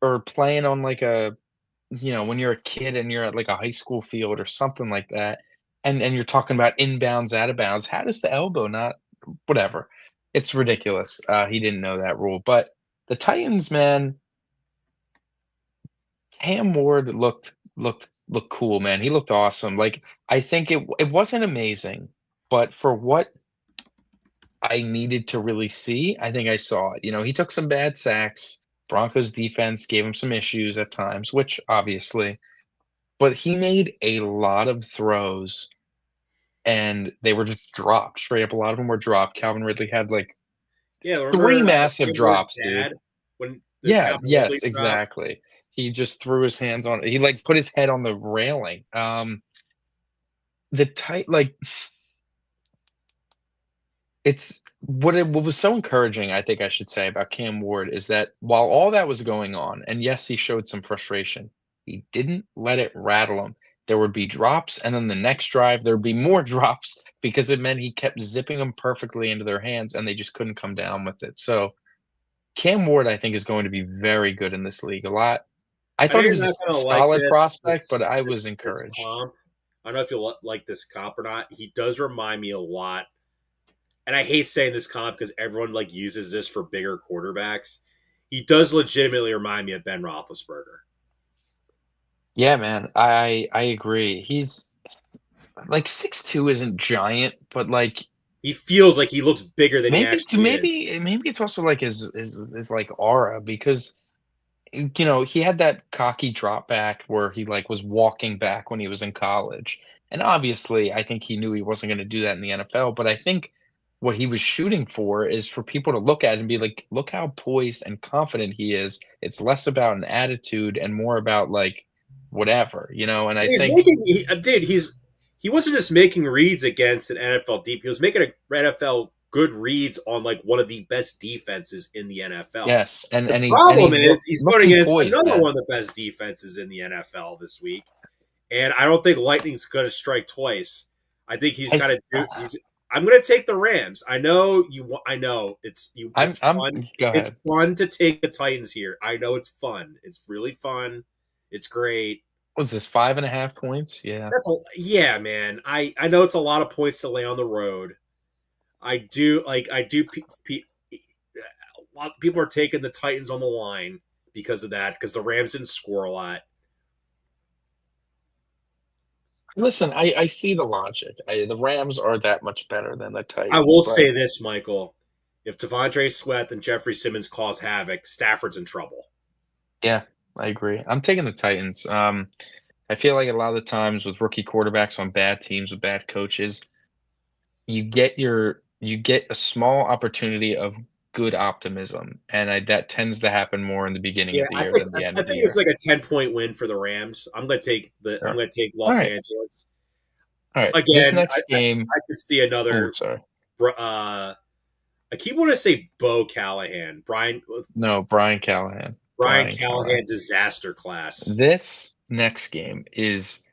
or playing on, like, when you're a kid and you're at, like, a high school field or something like that, and you're talking about inbounds, out of bounds, how does the elbow not whatever. It's ridiculous. He didn't know that rule, but the Titans, man, Cam Ward looked cool, man. He looked awesome. Like, I think it wasn't amazing, but for what I needed to really see, I think I saw it. He took some bad sacks. Broncos defense gave him some issues at times, which obviously, but he made a lot of throws and they were just dropped straight up. A lot of them were dropped. Calvin Ridley had like Yeah, three remember massive Cam Ward's drops, dude. dad when the Yeah, Calvin Ridley yes, drop? exactly. He just threw his hands on it. He like put his head on the railing. The tight like it's what was so encouraging, I think I should say, about Cam Ward is that while all that was going on, and yes, he showed some frustration, he didn't let it rattle him. There would be drops, and then the next drive there'd be more drops because it meant he kept zipping them perfectly into their hands, and they just couldn't come down with it. So Cam Ward, I think, is going to be very good in this league. A lot. I I know thought he you're was not a going to like solid prospect, but I was this encouraged. comp. I don't know if you'll like this comp or not. He does remind me a lot, and I hate saying this comp because everyone like uses this for bigger quarterbacks. He does legitimately remind me of Ben Roethlisberger. Yeah, man, I agree. He's like 6'2" isn't giant, but like He feels like he looks bigger than he maybe actually is. maybe it's also like his like aura because he had that cocky drop back where he like was walking back when he was in college. And obviously, I think he knew he wasn't going to do that in the NFL, but I think what he was shooting for is for people to look at and be like, look how poised and confident he is. It's less about an attitude and more about like whatever. And I He's think making, dude. He wasn't just making reads against an NFL deep. He was making a NFL good reads on like one of the best defenses in the NFL. yes, and The and he and problem he is he's going looking against poised, another man. one of the best defenses in the NFL this week, and I don't think Lightning's going to strike twice. I think he's I kind of he's. I'm going to take the Rams. I know you. I know it's you. I'm It's I'm fun. go It's ahead. fun to take the Titans here. I know it's fun. It's really fun. It's great. Was this 5.5 points? Yeah. Yeah, man. I know it's a lot of points to lay on the road. I do like I do. A lot of people are taking the Titans on the line because of that because the Rams didn't score a lot. Listen, I see the logic. The Rams are that much better than the I Titans, will but say this, Michael. If Devontae Sweat and Jeffrey Simmons cause havoc, Stafford's in trouble. yeah, I agree. I'm taking the Titans. I feel like a lot of the times with rookie quarterbacks on bad teams with bad coaches, you get a small opportunity of good optimism, and that tends to happen more in the beginning Yeah, of the I year think than the end I of the think it's year. like a 10-point win for the Rams. I'm Sure. gonna take All Los right. Angeles All right. This again. next game. I could see Oh, another. sorry. I keep wanting to say Bo Callahan, No, Brian Callahan. Brian Brian Callahan. Callahan disaster class. This next game is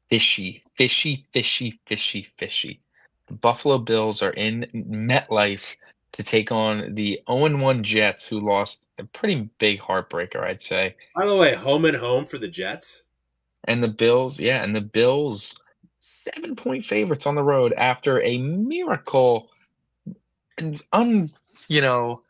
fishy, fishy, fishy, fishy, fishy. The Buffalo Bills are in MetLife to take on the 0-1 Jets, who lost a pretty big heartbreaker, I'd say. By the way, home and home for the Jets. And the Bills, yeah, and the Bills 7-point favorites on the road after a miracle, and you know,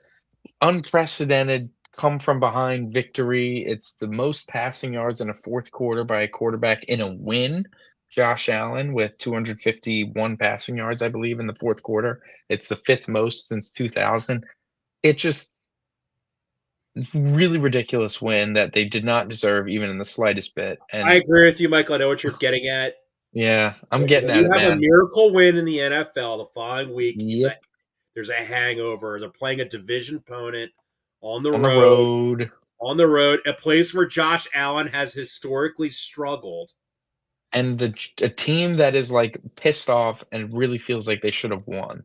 unprecedented come from behind victory. It's the most passing yards in a fourth quarter by a quarterback in a win. Josh Allen with 251 passing yards, I believe, in the fourth quarter. It's the fifth most since 2000. It just really ridiculous win that they did not deserve even in the slightest bit. I And agree with you, Michael. I know what you're getting at. Yeah, I'm You getting know, at you it, have a man. miracle win in the NFL the following week. Yep, There's a hangover. They're playing a division opponent on the on the road. road. On the road, a place where Josh Allen has historically struggled. And a team that is, like, pissed off and really feels like they should have won.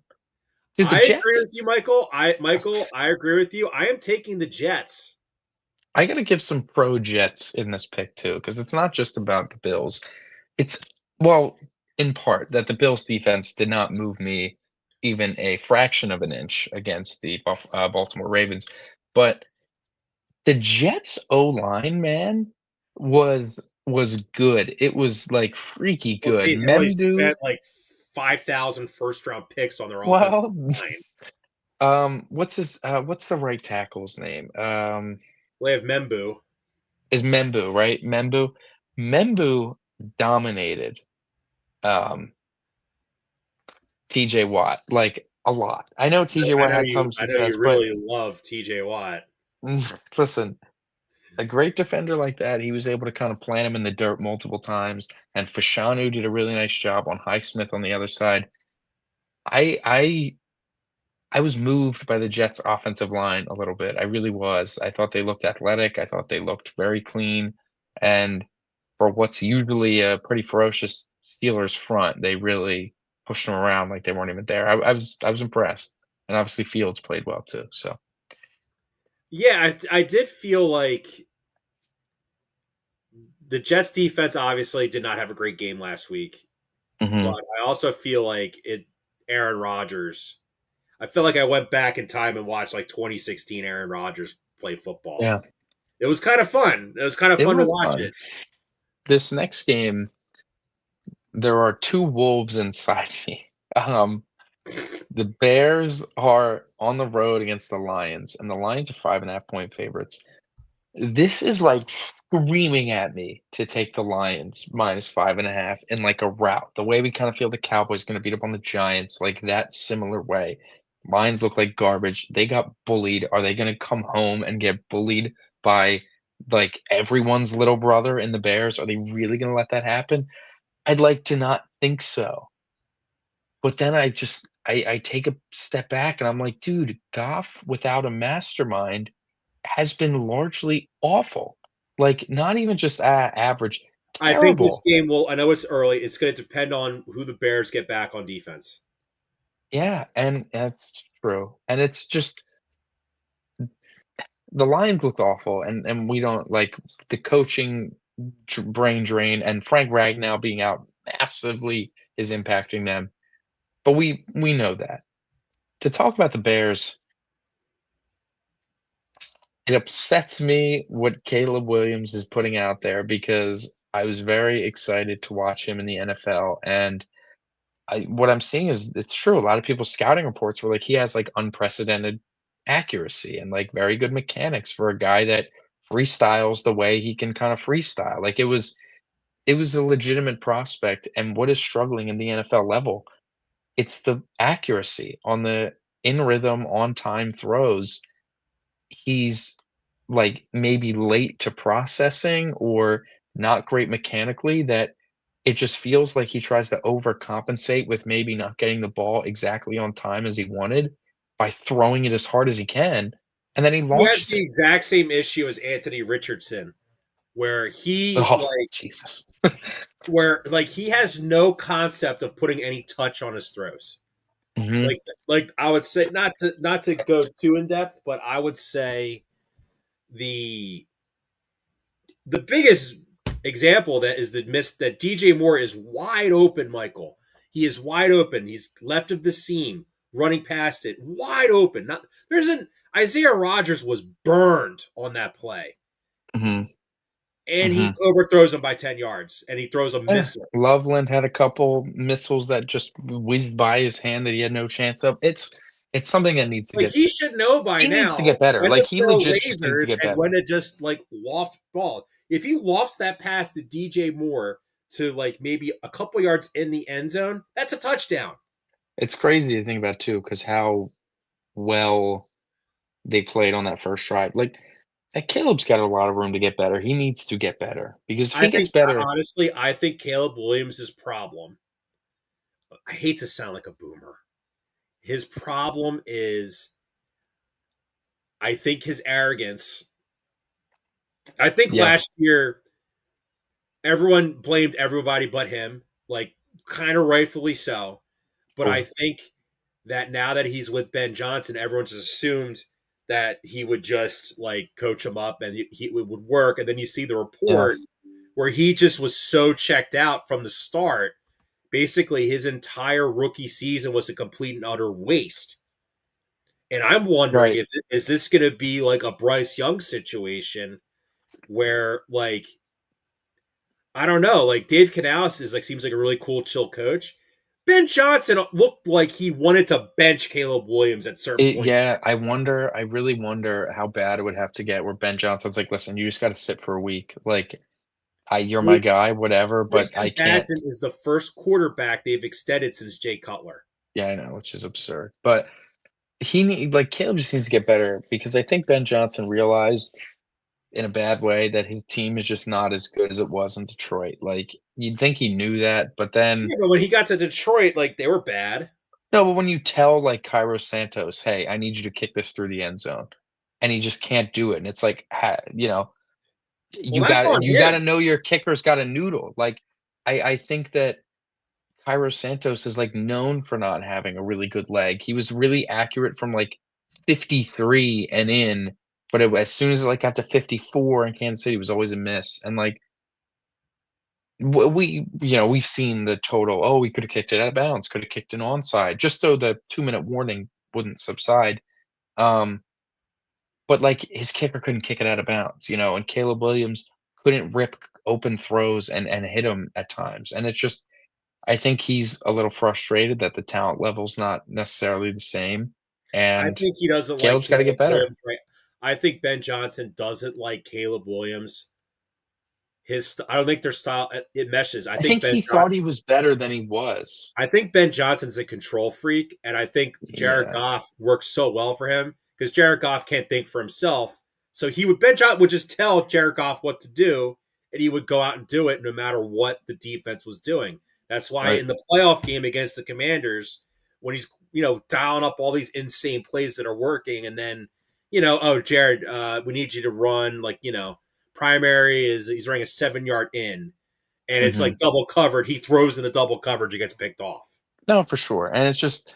Dude, the I agree Jets, with you, Michael. I agree with you. I am taking the Jets. I gotta give some pro Jets in this pick too, because it's not just about the Bills. It's well, in part, that the Bills' defense did not move me even a fraction of an inch against the Baltimore Ravens, but the Jets' O-line, man, was good. It was, like, freaky Well, good. geez, they only Mendu spent like 5,000 first-round picks on their offensive well, line. what's the right tackle's name? They have Membu. Is Membu, right? Membu dominated, um, TJ Watt, like, a lot. I know TJ Watt had some I know success, you but really love TJ Watt. listen, a great defender like that, he was able to kinda plant him in the dirt multiple times, and Fashanu did a really nice job on Highsmith on the other side. I I I was moved by the Jets' offensive line a little bit, I really was. I thought they looked athletic, I thought they looked very clean, and for what's usually a pretty ferocious Steelers front, they really pushed them around like they weren't even there. I was impressed, and obviously Fields played well too, so Yeah, I did feel like the Jets defense obviously did not have a great game last week, but Mhm. I also feel like Aaron Rodgers. I feel like I went back in time and watched like 2016 Aaron Rodgers play football. Yeah, It was kind of fun. It was kind of it fun to was watch fun. it. This next game, there are 2 wolves inside me. The Bears are on the road against the Lions, and the Lions are 5.5-point favorites. This is, like, screaming at me to take the Lions -5.5 in, like, a rout. The way we kinda feel the Cowboys gonna beat up on the Giants, like, that similar way. Lions look like garbage. They got bullied. Are they gonna come home and get bullied by, like, everyone's little brother in the Bears? Are they really gonna let that happen? I'd like to not think so. But then I take a step back and I'm like, "Dude, Goff without a mastermind has been largely awful." Like, not even just average, I think this terrible. game will. I know it's early. It's going to depend on who the Bears get back on defense. Yeah, and that's true. And it's just the Lions look awful, and we don't like the coaching brain drain, and Frank Ragnow being out massively is impacting them. But we know that. To talk about the Bears, it upsets me what Caleb Williams is putting out there because I was very excited to watch him in the NFL, and what I'm seeing is it's true. A lot of people's scouting reports were like he has like unprecedented accuracy and like very good mechanics for a guy that freestyles the way he can kind of freestyle. Like it was a legitimate prospect, and what is struggling in the NFL level, it's the accuracy on the in rhythm, on time throws. He's, like, maybe late to processing or not great mechanically that it just feels like he tries to overcompensate with maybe not getting the ball exactly on time as he wanted by throwing it as hard as he can, and then he He has launches the it. exact same issue as Anthony Richardson, where Oh, Jesus. he has no concept of putting any touch on his throws. Mhm. Like I would say, not to go too in depth, but I would say the the biggest example that is the miss that DJ Moore is wide open, Michael. He is wide open. He's left of the seam, running past it, wide open. Not there's an Isaiah Rogers was burned on that play, Mhm. and he Mhm. overthrows him by 10 yards, and he throws a Yeah. missile. Loveland had a couple missiles that just whizzed by his hand that he had no chance of. It's something that needs to Like get he should know by he needs to now get better. when Like, to he throw legit just needs to lasers get and better. when to just like loft ball. If he lofts that pass to DJ Moore to like maybe a couple yards in the end zone, that's a touchdown. It's crazy to think about too, because how well they played on that first drive. Like, that Caleb's got a lot of room to get better. He needs to get better because if he gets better, honestly, I think Caleb Williams' problem, I hate to sound like a boomer. His problem is, I think his arrogance. I think yeah, last year, everyone blamed everybody but him, like kind of rightfully so. But I sure. think that now that he's with Ben Johnson, everyone just assumed that he would just like coach him up and it would work. And then you see the report Yes, where he just was so checked out from the start. Basically, his entire rookie season was a complete and utter waste. And I'm wondering right. if is this going to be like a Bryce Young situation where like I don't know, like Dave Canales is like seems like a really cool, chill coach. Ben Johnson looked like he wanted to bench Caleb Williams at certain points. Yeah, I wonder. I really wonder how bad it would have to get where Ben Johnson's like, "Listen, you just got to sit for a week. Like, you're my guy, whatever, but I Bryson can't." Badson is the first quarterback they've extended since Jay Cutler. Yeah, I know, which is absurd. But Caleb just needs to get better because I think Ben Johnson realized in a bad way that his team is just not as good as it was in Detroit. Like, you'd think he knew that, but then Yeah, but when he got to Detroit, like they were bad. no, but when you tell like Cairo Santos, "Hey, I need you to kick this through the end zone," and he just can't do it, and it's like, Well, that's on you gotta him. know your kicker's got a noodle. Like, I think that Cairo Santos is, like, known for not having a really good leg. He was really accurate from, like, 53 and in, but as soon as it, like, got to 54 in Kansas City, it was always a miss, and, like, we've seen the total, "Oh, we coulda kicked it out of bounds, coulda kicked an onside," just so the two-minute warning wouldn't subside, um, but, like, his kicker couldn't kick it out of bounds, and Caleb Williams couldn't rip open throws and hit him at times, and it's just I think he's a little frustrated that the talent level's not necessarily the same, I and think he doesn't like Caleb's gotta Caleb get better. Williams. Right? I think Ben Johnson doesn't like Caleb Williams. I don't think their style it meshes. I think he thought he was better than he was. I think Ben Johnson's a control freak, and I think Jared Yeah, Goff works so well for him because Jared Goff can't think for himself. So Ben Johnson would just tell Jared Goff what to do, and he would go out and do it no matter what the defense was doing. That's why right. in the playoff game against the Commanders, when he's dialing up all these insane plays that are working, and then oh Jared, we need you to run like primary is he's running a 7 yard in, and it's like Mhm. double covered. He throws in the double coverage, it gets picked off. No, for sure, and it's just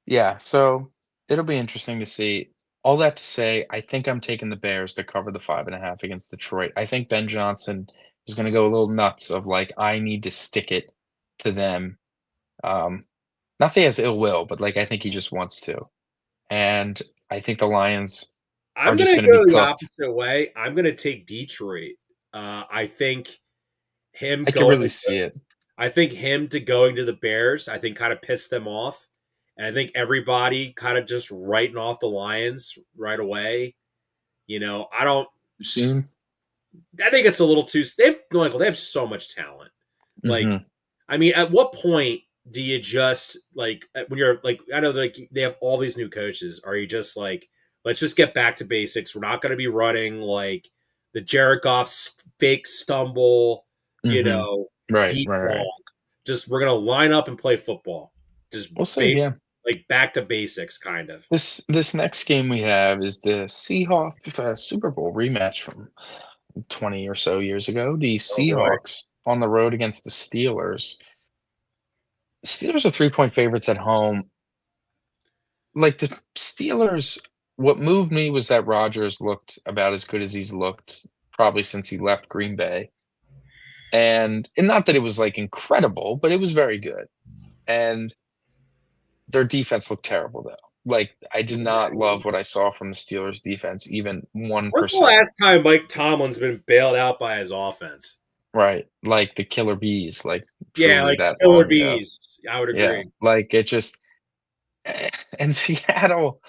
yeah, so it'll be interesting to see. All that to say, I think I'm taking the Bears to cover the 5.5 against Detroit. I think Ben Johnson is gonna go a little nuts of, like, I need to stick it to them. Not that he has ill will, but, like, I think he just wants to, and I think the Lions are I'm just gonna gonna be go the cooked. opposite way. I'm gonna take Detroit. I think him I can going. really see it. I think him to going to the Bears. I think kind of pissed them off, and I think everybody kind of just writing off the Lions right away. I don't. Soon? I think it's a little too. They have so much talent. Like, Mhm. I mean, at what point do you just like when you're like I know like they have all these new coaches? Are you just like let's just get back to basics? We're not going to be running like the Jared Goff fake stumble, Mhm. Right, deep right, right. ball. Just we're going to line up and play football. Just We'll see, yeah. like back to basics, kind of. This next game we have is the Seahawks, Super Bowl rematch from 20 or so years ago. The Oh boy, Seahawks on the road against the Steelers. Steelers are 3-point favorites at home. Like, the Steelers what moved me was that Rodgers looked about as good as he's looked probably since he left Green Bay. And not that it was, like, incredible, but it was very good. And their defense looked terrible, though. Like, I did not love what I saw from the Steelers' defense, even when's the 1%. last time Mike Tomlin's been bailed out by his offense? Right, like the killer bees, like, Yeah, truly like that killer long ago. bees. I would Yeah, agree. like, it just and Seattle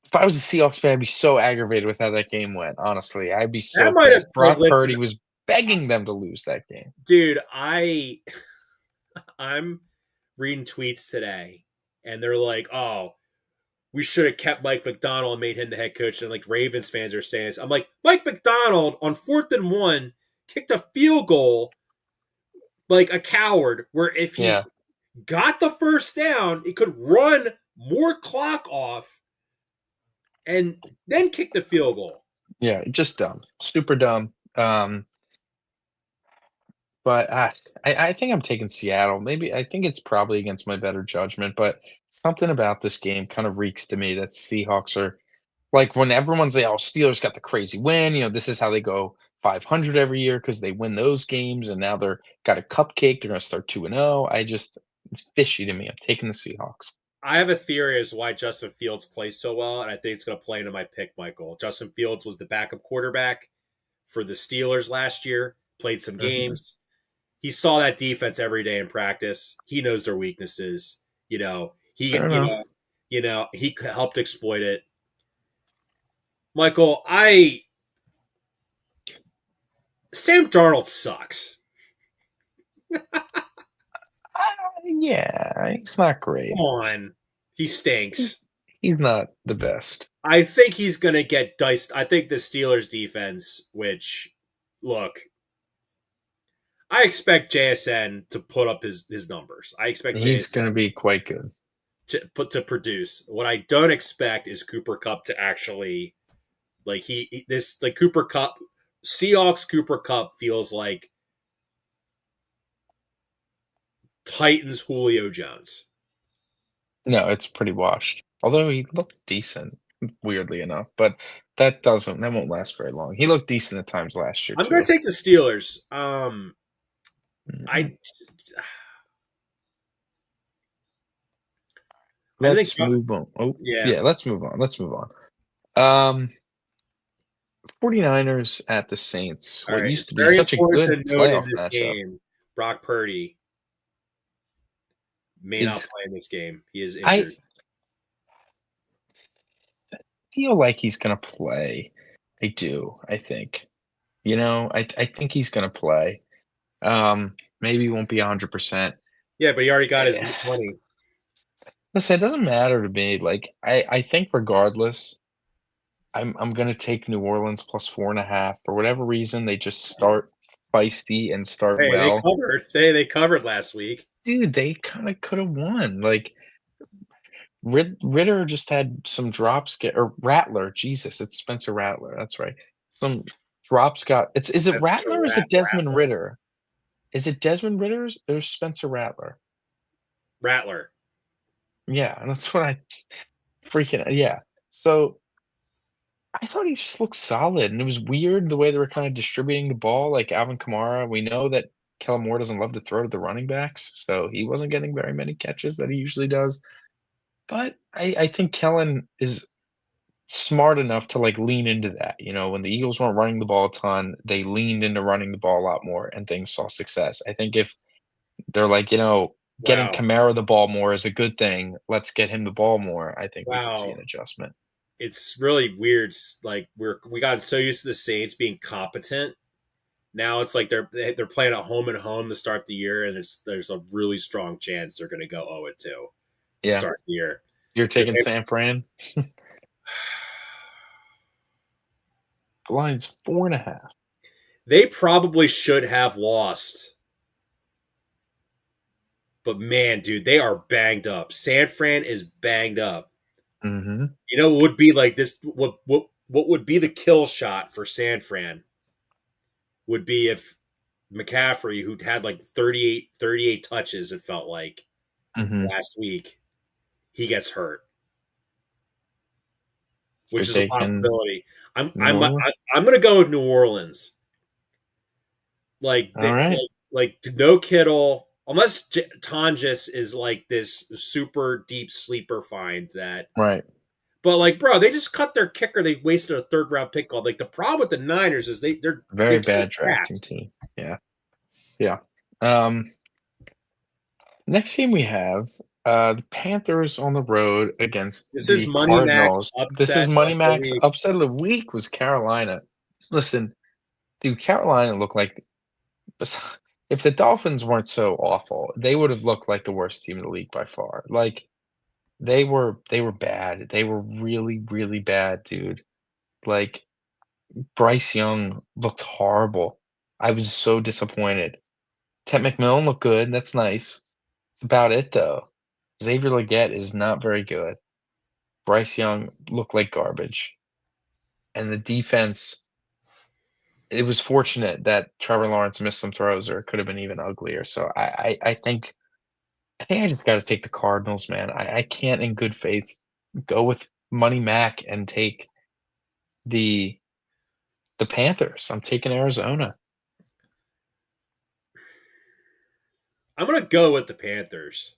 if I was a Seahawks fan, I'd be so aggravated with how that game went, honestly. I'd be That so might have pissed. like Brock listen, Purdy was begging them to lose that game. dude. I'm reading tweets today, and they're like, "Oh, we should have kept Mike Macdonald and made him the head coach. And like Ravens fans are saying this. I'm like, Mike Macdonald on 4th and 1 kicked a field goal like a coward, where if he Yeah. got the first down, he could run more clock off and then kick the field goal. Yeah, just dumb. Super dumb. But I think I'm taking Seattle. Maybe I think it's probably against my better judgment, but something about this game kind of reeks to me that Seahawks are like when everyone's like, "Oh, Steelers got the crazy win." This is how they go 500 every year because they win those games, and now they're got a cupcake. They're going to start 2-0. It's fishy to me. I'm taking the Seahawks. I have a theory as to why Justin Fields plays so well, and I think it's going to play into my pick, Michael. Justin Fields was the backup quarterback for the Steelers last year, played some games. He saw that defense every day in practice. He knows their weaknesses. He helped exploit it. Michael, Sam Darnold sucks. Yeah, he's not great. Come on. He stinks. He's not the best. I think he's going to get diced. I think the Steelers defense, which, look, I expect JSN to put up his numbers. I expect He's JSN going to be quite good to produce. What I don't expect is Cooper Kupp to actually Cooper Kupp, Seahawks Cooper Kupp feels like Titans Julio Jones. No, it's pretty washed. Although he looked decent, weirdly enough, but that won't last very long. He looked decent at times last year I'm too. going to take the Steelers. Let's move on. Oh, yeah, let's move on. 49ers at the Saints. What used to be such a good playoff matchup. Game, Brock Purdy may not play in this game. He is injured. I feel like he's going to play. I do, I think. I think he's going to play. Maybe he won't be 100%. Yeah, but he already got his money. Listen, it doesn't matter to me. Like, I think regardless, I'm gonna take New Orleans plus 4.5 for whatever reason. They just start feisty and start well. They covered last week, dude. They kind of could have won. Like Ritter just had some drops or Rattler. Jesus, it's Spencer Rattler. That's right. Some drops got. Is it Rattler or is it Desmond Ritter? Is it Desmond Ritter or Spencer Rattler? Rattler. Yeah, and that's what I yeah. So I thought he just looked solid, and it was weird the way they were kind of distributing the ball, like Alvin Kamara. We know that Kellen Moore doesn't love to throw to the running backs, so he wasn't getting very many catches that he usually does. But I think Kellen is smart enough to like lean into that. When the Eagles weren't running the ball a ton, they leaned into running the ball a lot more, and things saw success. I think if they're like, getting Kamara the ball more is a good thing. Let's get him the ball more. I think we could see an adjustment. It's really weird. Like we got so used to the Saints being competent. Now it's like they're playing at home and home to start the year, and there's a really strong chance they're going to go 0-2 to start the year. You're taking San Fran. The line's 4.5. They probably should have lost. But man, dude, they are banged up. San Fran is banged up. Mm-hmm. What would be like this? What would be the kill shot for San Fran? Would be if McCaffrey, who had like 38 touches, it felt like last week, he gets hurt, which is a possibility. I'm going to go with New Orleans. Like no Kittle. Unless Tonjes is like this super deep sleeper find that. Right. But like, bro, they just cut their kicker. They wasted a 3rd-round pick call. Like the problem with the Niners is they're very bad drafting team. Yeah. Yeah. Next game we have the Panthers on the road against the Cardinals. This is Money Max upset of the week was Carolina. Listen, dude, Carolina looked like if the Dolphins weren't so awful, they would have looked like the worst team in the league by far. Like They were bad. They were really, really bad, dude. Like, Bryce Young looked horrible. I was so disappointed. Ted McMillan looked good, that's nice. That's about it, though. Xavier Legette is not very good. Bryce Young looked like garbage. And the defense, it was fortunate that Trevor Lawrence missed some throws, or it could have been even uglier. So I think I just gotta take the Cardinals, man. I can't in good faith go with Money Mac and take the Panthers. I'm taking Arizona. I'm gonna go with the Panthers.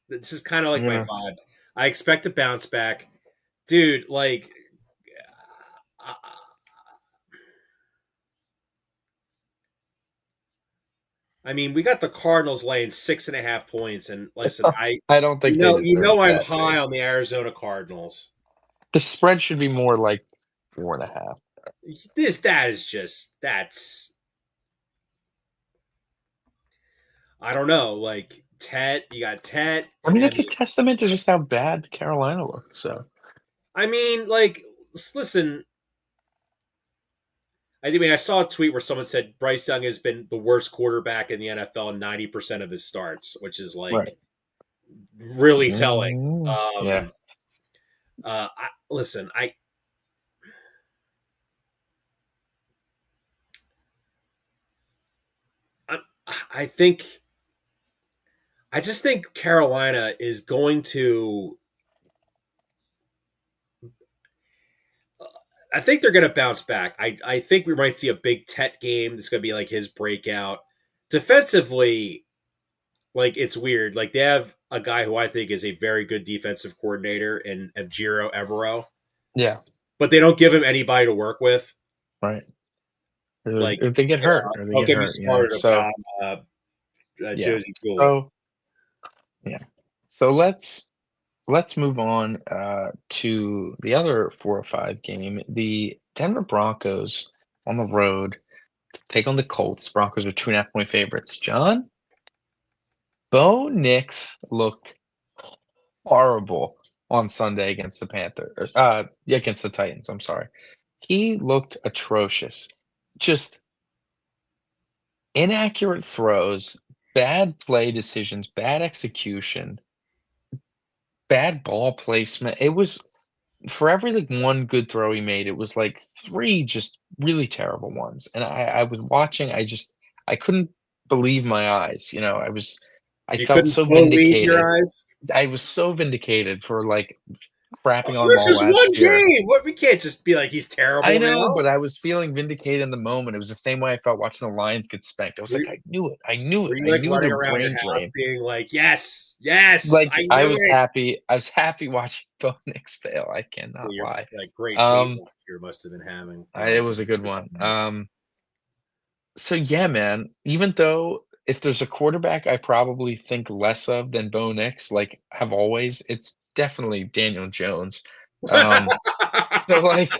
This is kind of like my Yeah. vibe. I expect to bounce back, dude. Like, I, I mean, we got the Cardinals laying 6.5 points, and listen, I don't think they deserve I'm that high big. on the Arizona Cardinals. The spread should be more like 4.5. That is just that's I don't know. Like Tet, you got Tet, I and mean, then it's a testament to just how bad Carolina looked, so I mean, like, listen. I saw a tweet where someone said Bryce Young has been the worst quarterback in the NFL in 90% of his starts, which is right. like really telling. Yeah. Listen, I, I think, I just think Carolina is going to. I think they're going to bounce back. I think we might see a big Tet game. This is going to be like his breakout. Defensively, like it's weird. Like they have a guy who I think is a very good defensive coordinator in Evgiro Evero, Yeah, but they don't give him anybody to work with. right. Like, If they get hurt or they don't get get me hurt, you know? started So, about yeah. Josie Jewell. So, yeah. So let's move on to the other 4 or 5 game. The Denver Broncos on the road take on the Colts. Broncos are 2.5 point favorites. John, Bo Nix looked horrible on Sunday against the Panthers. Yeah, against the Titans. I'm sorry. He looked atrocious. Just inaccurate throws, bad play decisions, bad execution, bad ball placement. It was for every like one good throw he made, it was like 3 just really terrible ones. And I was watching, I couldn't believe my eyes. I You felt couldn't so believe vindicated. your eyes. I was so vindicated for like crapping on him This all is last one year. game. What, we can't just be like he's I terrible know, now. but I was feeling vindicated in the moment. It was the same way I felt watching the Lions get spanked. I was Were like, you, I knew it. I knew were it. you I like knew running their around your brain house drain. being like, yes, yes, Like I I knew was it. happy. I was happy watching Bo Nix fail. I cannot Your lie. like great hate Um, watch you must have been having. it was a good one. Next. So yeah, man. Even though if there's a quarterback I probably think less of than Bo Nix, like have always, it's definitely Daniel Jones. Um, So, like,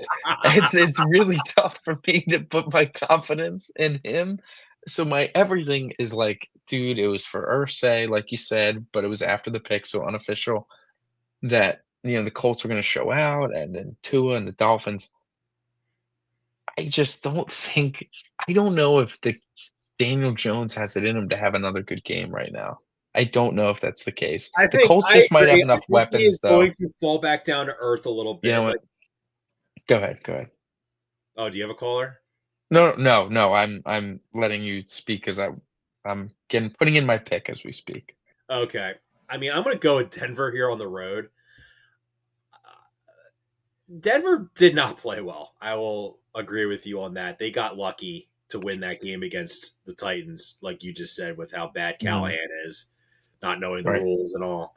it's really tough for me to put my confidence in him. So my everything is like, dude, it was for Irsay, like you said, but it was after the pick, so unofficial, that, the Colts were gonna show out, and then Tua and the Dolphins. I don't know if the Daniel Jones has it in him to have another good game right now. I don't know if that's the case. The Colts I just might have agree. I enough think he weapons, is going though. to fall back down to earth a little You know bit. what? Like, Go ahead, go ahead. oh, do you have a caller? No, no, no. I'm letting you speak because I'm getting putting in my pick as we speak. Okay. I mean, I'm going to go with Denver here on the road. Denver did not play well. I will agree with you on that. They got lucky to win that game against the Titans, like you just said, with how bad Mm, Callahan is, not knowing the right, rules and all.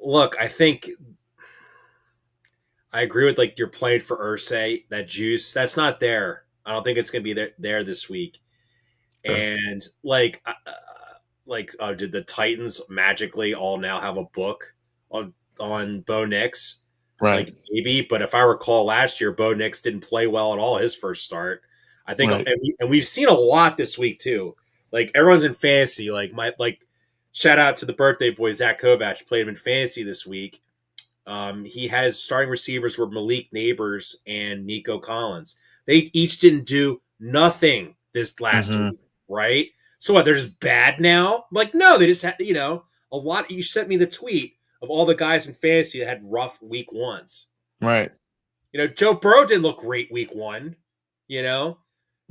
Look, I think I agree with like you're playing for Ursay. That juice, that's not there. I don't think it's going to be there this week. sure, And did the Titans magically all now have a book on Bo Nix? right, Like maybe, but if I recall last year, Bo Nix didn't play well at all his first start. I think, right. and we've seen a lot this week too. Like everyone's in fantasy. Like shout out to the birthday boy, Zach Kovac, played him in fantasy this week. He had his starting receivers were Malik Neighbors and Nico Collins. They each didn't do nothing this last Mm-hmm. week, right? So what? They're just bad now? Like, no, they just had, a lot. You sent me the tweet of all the guys in fantasy that had rough week ones. Right. Joe Burrow didn't look great week one. You know,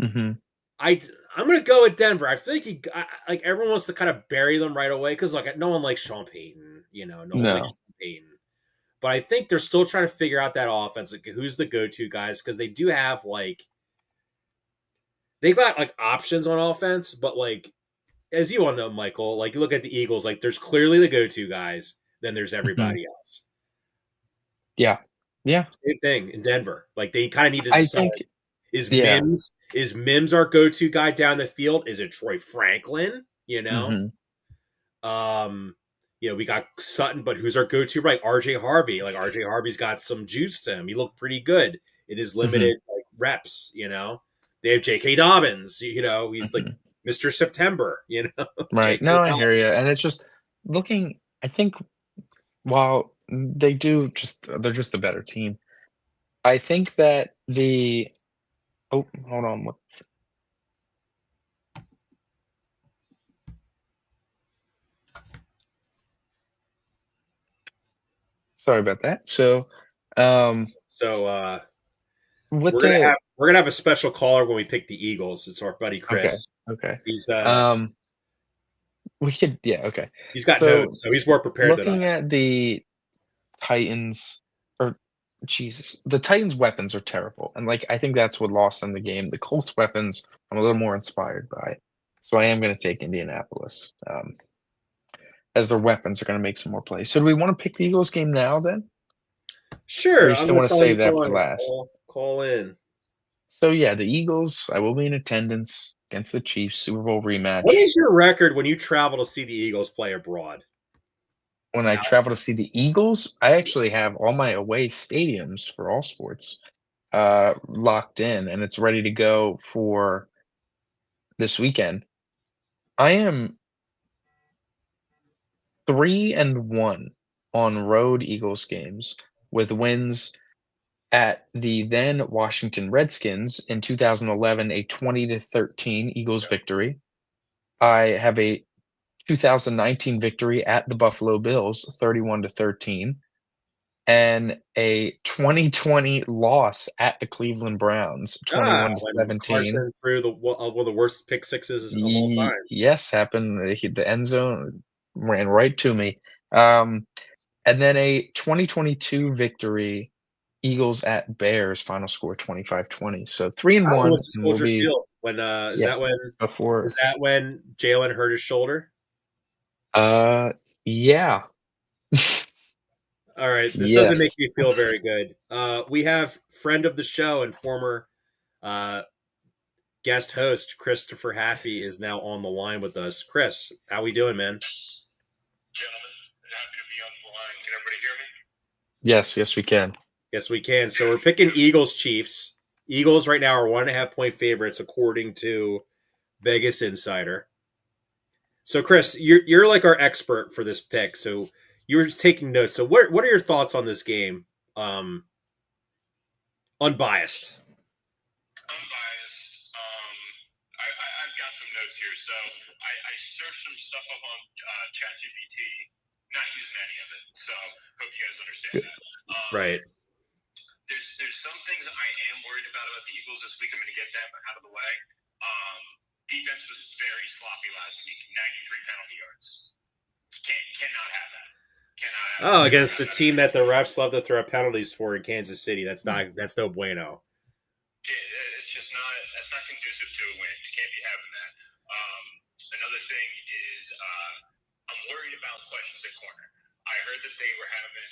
Mm-hmm. I'm gonna go with Denver. I feel like everyone wants to kind of bury them right away because like no one likes Sean Payton. No one likes No. Sean Payton. But I think they're still trying to figure out that offense, like who's the go-to guys, because they do have they've got like options on offense, but like as you all know, Michael, like you look at the Eagles, like there's clearly the go-to guys, then there's Mm-hmm. everybody else. Yeah. Yeah. Same thing in Denver. Like they kind of need to I decide: think. is Yeah. Mims our go-to guy down the field? Is it Troy Franklin? Mm-hmm. We got Sutton, but who's our go-to right? RJ Harvey. Like RJ Harvey's got some juice to him. He looked pretty good in his Mm-hmm. limited reps. They have J.K. Dobbins. He's like Mm-hmm. Mr. September. Right. J.K. No, I hear Dobbins. you. And it's just looking. I think while they're just a better team. I think that the. Oh, hold on. Sorry about that. So, So with we're gonna the have we're gonna have a special caller when we pick the Eagles. It's our buddy okay, Chris. okay, He's we could yeah, okay. he's got So notes, so he's more prepared than looking us. at the Titans, or Jesus, the Titans' weapons are terrible, and like I think that's what lost them the game. The Colts' weapons, I'm a little more inspired by, so I am going to take Indianapolis. As their weapons are going to make some more plays. So do we want to pick the Eagles game now then? Or Sure, you I'm still gonna want to tell him save to that call for in. last? Call in. So yeah, the Eagles, I will be in attendance against the Chiefs, Super Bowl What rematch. is your record when you travel to see the Eagles play abroad? When I travel to see the Eagles, I actually have all my away stadiums for all sports locked in, and it's ready to go for this weekend. I am 3-1 on road Eagles games with wins at the then Washington Redskins in 2011, a 20-13 Eagles victory. I have a 2019 victory at the Buffalo Bills, 31-13, and a 2020 loss at the Cleveland Browns, When 21-17. Carson threw one of the worst pick sixes of all time. Yes, happened. The end zone ran right to me. And then a 2022 victory, Eagles at Bears, final score 25-20. So 3-1, Went to and we'll Soldier be Field when is yeah that when before. Jalen hurt his shoulder? Yeah. All right, this doesn't make Yes. me feel very good. We have friend of the show and former uh, guest host Christopher Haffey is now on the line with us. Chris, how we doing, man? Gentlemen, happy to be on the line. Can everybody hear me? Yes, we can. Yes, we can. So we're picking Eagles Chiefs. Eagles right now are 1.5-point favorites according to Vegas Insider. So Chris, you're like our expert for this pick. So you're just taking notes. So what are your thoughts on this game? Unbiased. Unbiased. I've got some notes here. So I searched some stuff up on ChatGPT, not using any of it. So hope you guys understand that. Right. There's some things I am worried about the Eagles this week. I'm going to get them out of the way. Defense was very sloppy last week. 93 penalty yards. Cannot have that. Cannot have Oh, that. against a team that the refs love to throw penalties for in Kansas City. That's no bueno. It's just not. That's not conducive to a win. You can't be having that. Another thing is I'm worried about questions at corner. I heard that they were having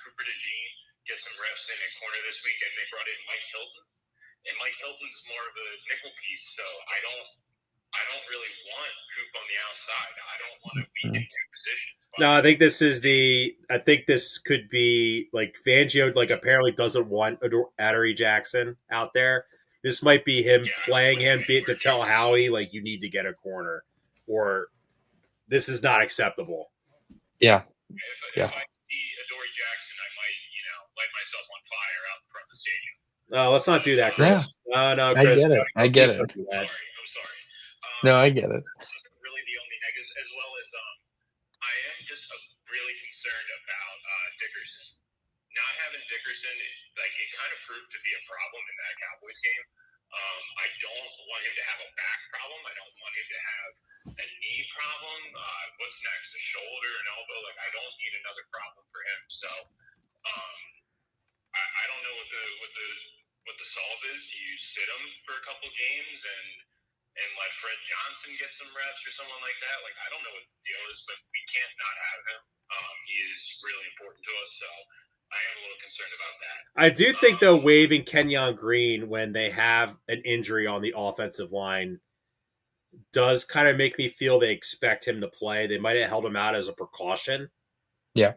Cooper DeJean get some reps in at corner this week, and they brought in Mike Hilton. And Mike Hilton's more of a nickel piece, so I don't really want Coop on the outside. I don't want to weaken two positions. No, I think this could be like Fangio. Like apparently doesn't want Adoree Jackson out there. This might be him playing him to tell Howie like you need to get a corner, or this is not acceptable. Yeah. If I see Adoree Jackson, I might, light myself on fire out in front of the stadium. Let's not do that, Chris. No, Chris. I get it. I'm sorry. No, I get it. Really the only negatives, as well as I am just really concerned about Dickerson. Not having Dickerson, it kind of proved to be a problem in that Cowboys game. I don't want him to have a back problem. I don't want him to have a knee problem. What's next? A shoulder, an elbow? I don't need another problem for him. So I don't know what the solve is. Do you sit him for a couple games and let Fred Johnson get some reps or someone like that? I don't know what the deal is, but we can't not have him. He is really important to us, so I am a little concerned about that. I do think, though, waiving Kenyon Green when they have an injury on the offensive line does kind of make me feel they expect him to play. They might have held him out as a precaution. Yeah.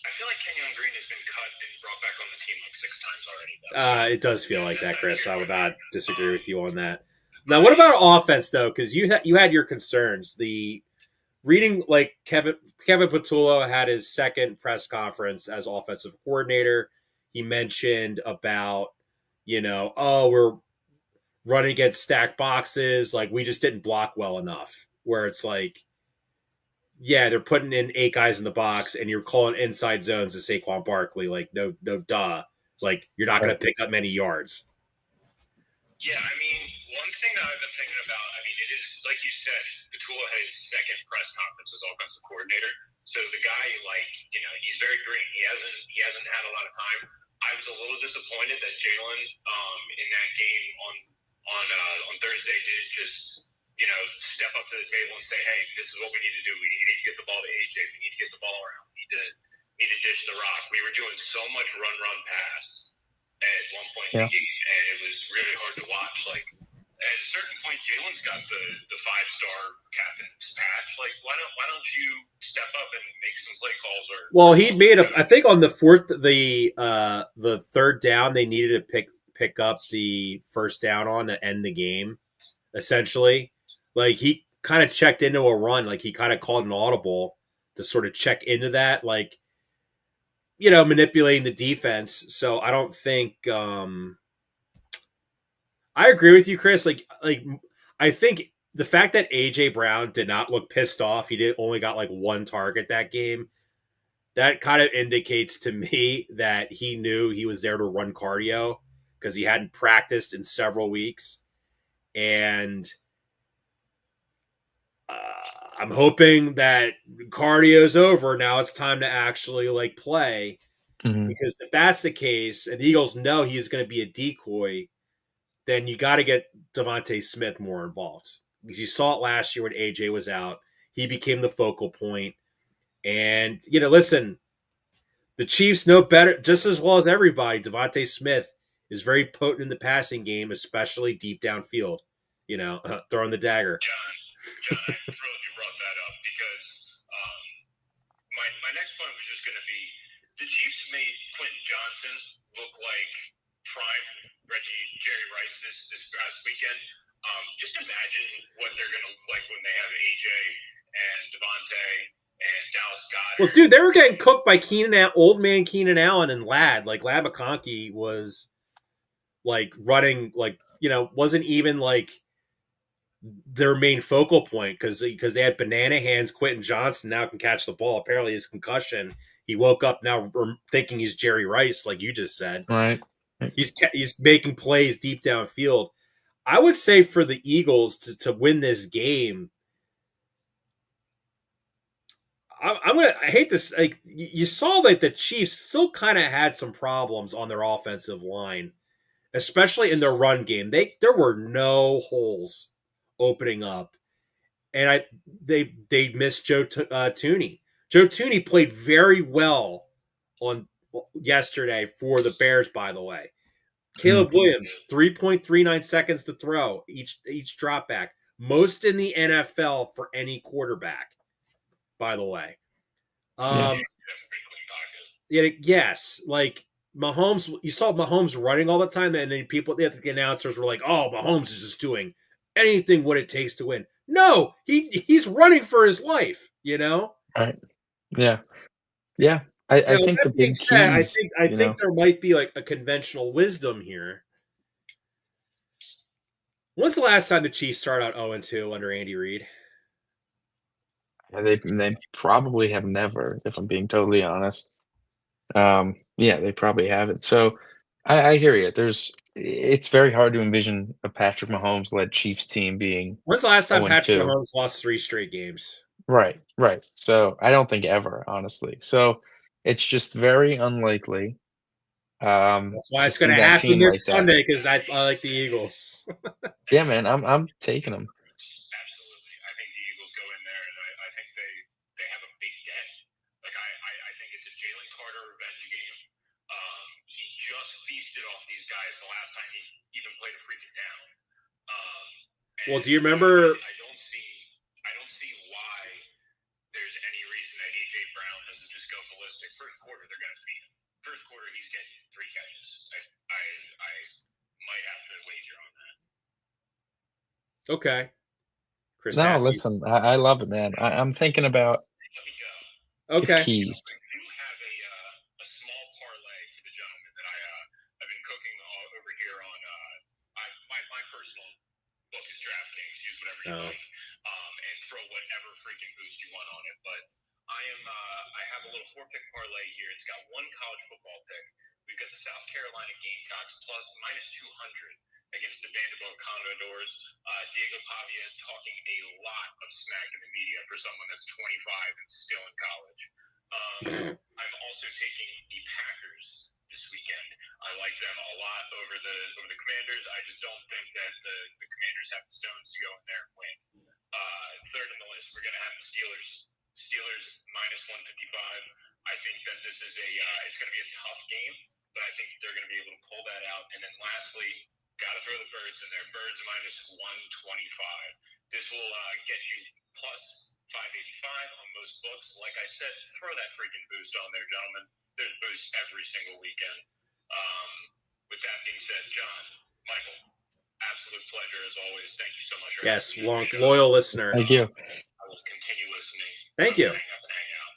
I feel like Kenyon Green has been cut and brought back on the team 6 times already. It does feel like that, Chris. I would not disagree with you on that. Now, what about offense, though? Because you had your concerns. The reading, Kevin Patullo had his second press conference as offensive coordinator. He mentioned about, we're running against stacked boxes. We just didn't block well enough. Where it's they're putting in 8 guys in the box, and you're calling inside zones to Saquon Barkley. No, duh. You're not going to pick up many yards. Yeah, one thing that I've been thinking about, it is, like you said, Patullo had his second press conference as offensive coordinator. So the guy, he's very green. He hasn't had a lot of time. I was a little disappointed that Jalen, in that game on Thursday, didn't just step up to the table and say, hey, this is what we need to do. We need to get the ball to AJ. We need to get the ball around. We need to dish the rock. We were doing so much run, pass at one point in the game, and it was really hard to watch. At a certain point, Jalen's got the 5-star captain's patch. Why don't you step up and make some play calls? Well, he made I think on the third down, they needed to pick up the first down on to end the game, essentially. He kind of checked into a run. He kind of called an audible to sort of check into that, manipulating the defense. So I don't think I agree with you, Chris. I think the fact that AJ Brown did not look pissed off, he only got 1 target that game. That kind of indicates to me that he knew he was there to run cardio because he hadn't practiced in several weeks. And I'm hoping that cardio's over. Now it's time to actually play. Mm-hmm. Because if that's the case, and the Eagles know he's going to be a decoy, then you got to get Devontae Smith more involved. Because you saw it last year when AJ was out. He became the focal point. And, listen, the Chiefs know better, just as well as everybody. Devontae Smith is very potent in the passing game, especially deep downfield. Throwing the dagger. John, I'm thrilled you brought that up because my next point was just going to be the Chiefs made Quentin Johnson look like prime Jerry Rice this past weekend. Just imagine what they're going to look like when they have AJ and Devontae and Dallas Goedert. Well, dude, they were getting cooked by old man Keenan Allen and Ladd. Ladd McConkey was running wasn't even their main focal point because they had banana hands. Quentin Johnson now can catch the ball. Apparently, his concussion. He woke up now thinking he's Jerry Rice, like you just said. Right. He's making plays deep downfield. I would say for the Eagles to win this game, I hate this. You saw the Chiefs still kind of had some problems on their offensive line, especially in their run game. There were no holes opening up, and they missed Joe Thuney. Joe Thuney played very well on yesterday for the Bears, by the way. Caleb Williams, 3.39 seconds to throw each drop back. Most in the NFL for any quarterback, by the way. Yes, Mahomes, you saw Mahomes running all the time, and then the announcers were like, oh, Mahomes is just doing anything what it takes to win. No, he's running for his life, you know? Right. Yeah. Yeah. I Now, think that the being big said, keys, I think there might be like a conventional wisdom here. When's the last time the Chiefs started out 0-2 under Andy Reid? they probably have never, if I'm being totally honest. Yeah, they probably haven't. So I hear you. It's very hard to envision a Patrick Mahomes led Chiefs team being When's the last time 0 Patrick 2. Mahomes lost 3 straight games? Right, right. So I don't think ever, honestly. So it's just very unlikely That's why to it's going see to that happen team like this that. Sunday because I like the Eagles. Yeah, man, I'm taking them. Absolutely. I think the Eagles go in there, and I think they have a big get. Like, I think it's a Jalen Carter revenge game. He just feasted off these guys the last time he even played a freaking down. Um, Well, and do you remember? I don't see why there's any reason that AJ Brown doesn't just go ballistic. First quarter, they're going to feed him. First quarter, he's getting 3 catches. I might have to wager on that. Okay, Chris No, Haffey. listen, I love it, man. I'm thinking about Let me go. the Okay, keys. I do have a small parlay for the gentleman that I've been cooking over here on my personal book is DraftKings. Use whatever you like, and throw whatever freaking boost you want on it. But I have a little 4-pick parlay here. It's got one college football pick. We've got the South Carolina Gamecocks plus minus 200 against the Vanderbilt Condors. Diego Pavia talking a lot of smack in the media for someone that's 25 and still in college. I'm also taking the Packers this weekend. I like them a lot over the Commanders. I just don't think that the Commanders have the stones to go in there and win. Third on the list, we're going to have the Steelers. Steelers minus 155. I think that this is it's going to be a tough game, but I think they're going to be able to pull that out. And then lastly, got to throw the Birds in there. Birds minus 125. This will get you plus 585 on most books. Like I said, throw that freaking boost on there, gentlemen. There's boosts every single weekend. With that being said, John, Michael, absolute pleasure as always. Thank you so much for yes, having me on the show. loyal listener. Thank you. I will continue listening. Thank you. Hang up and hang out.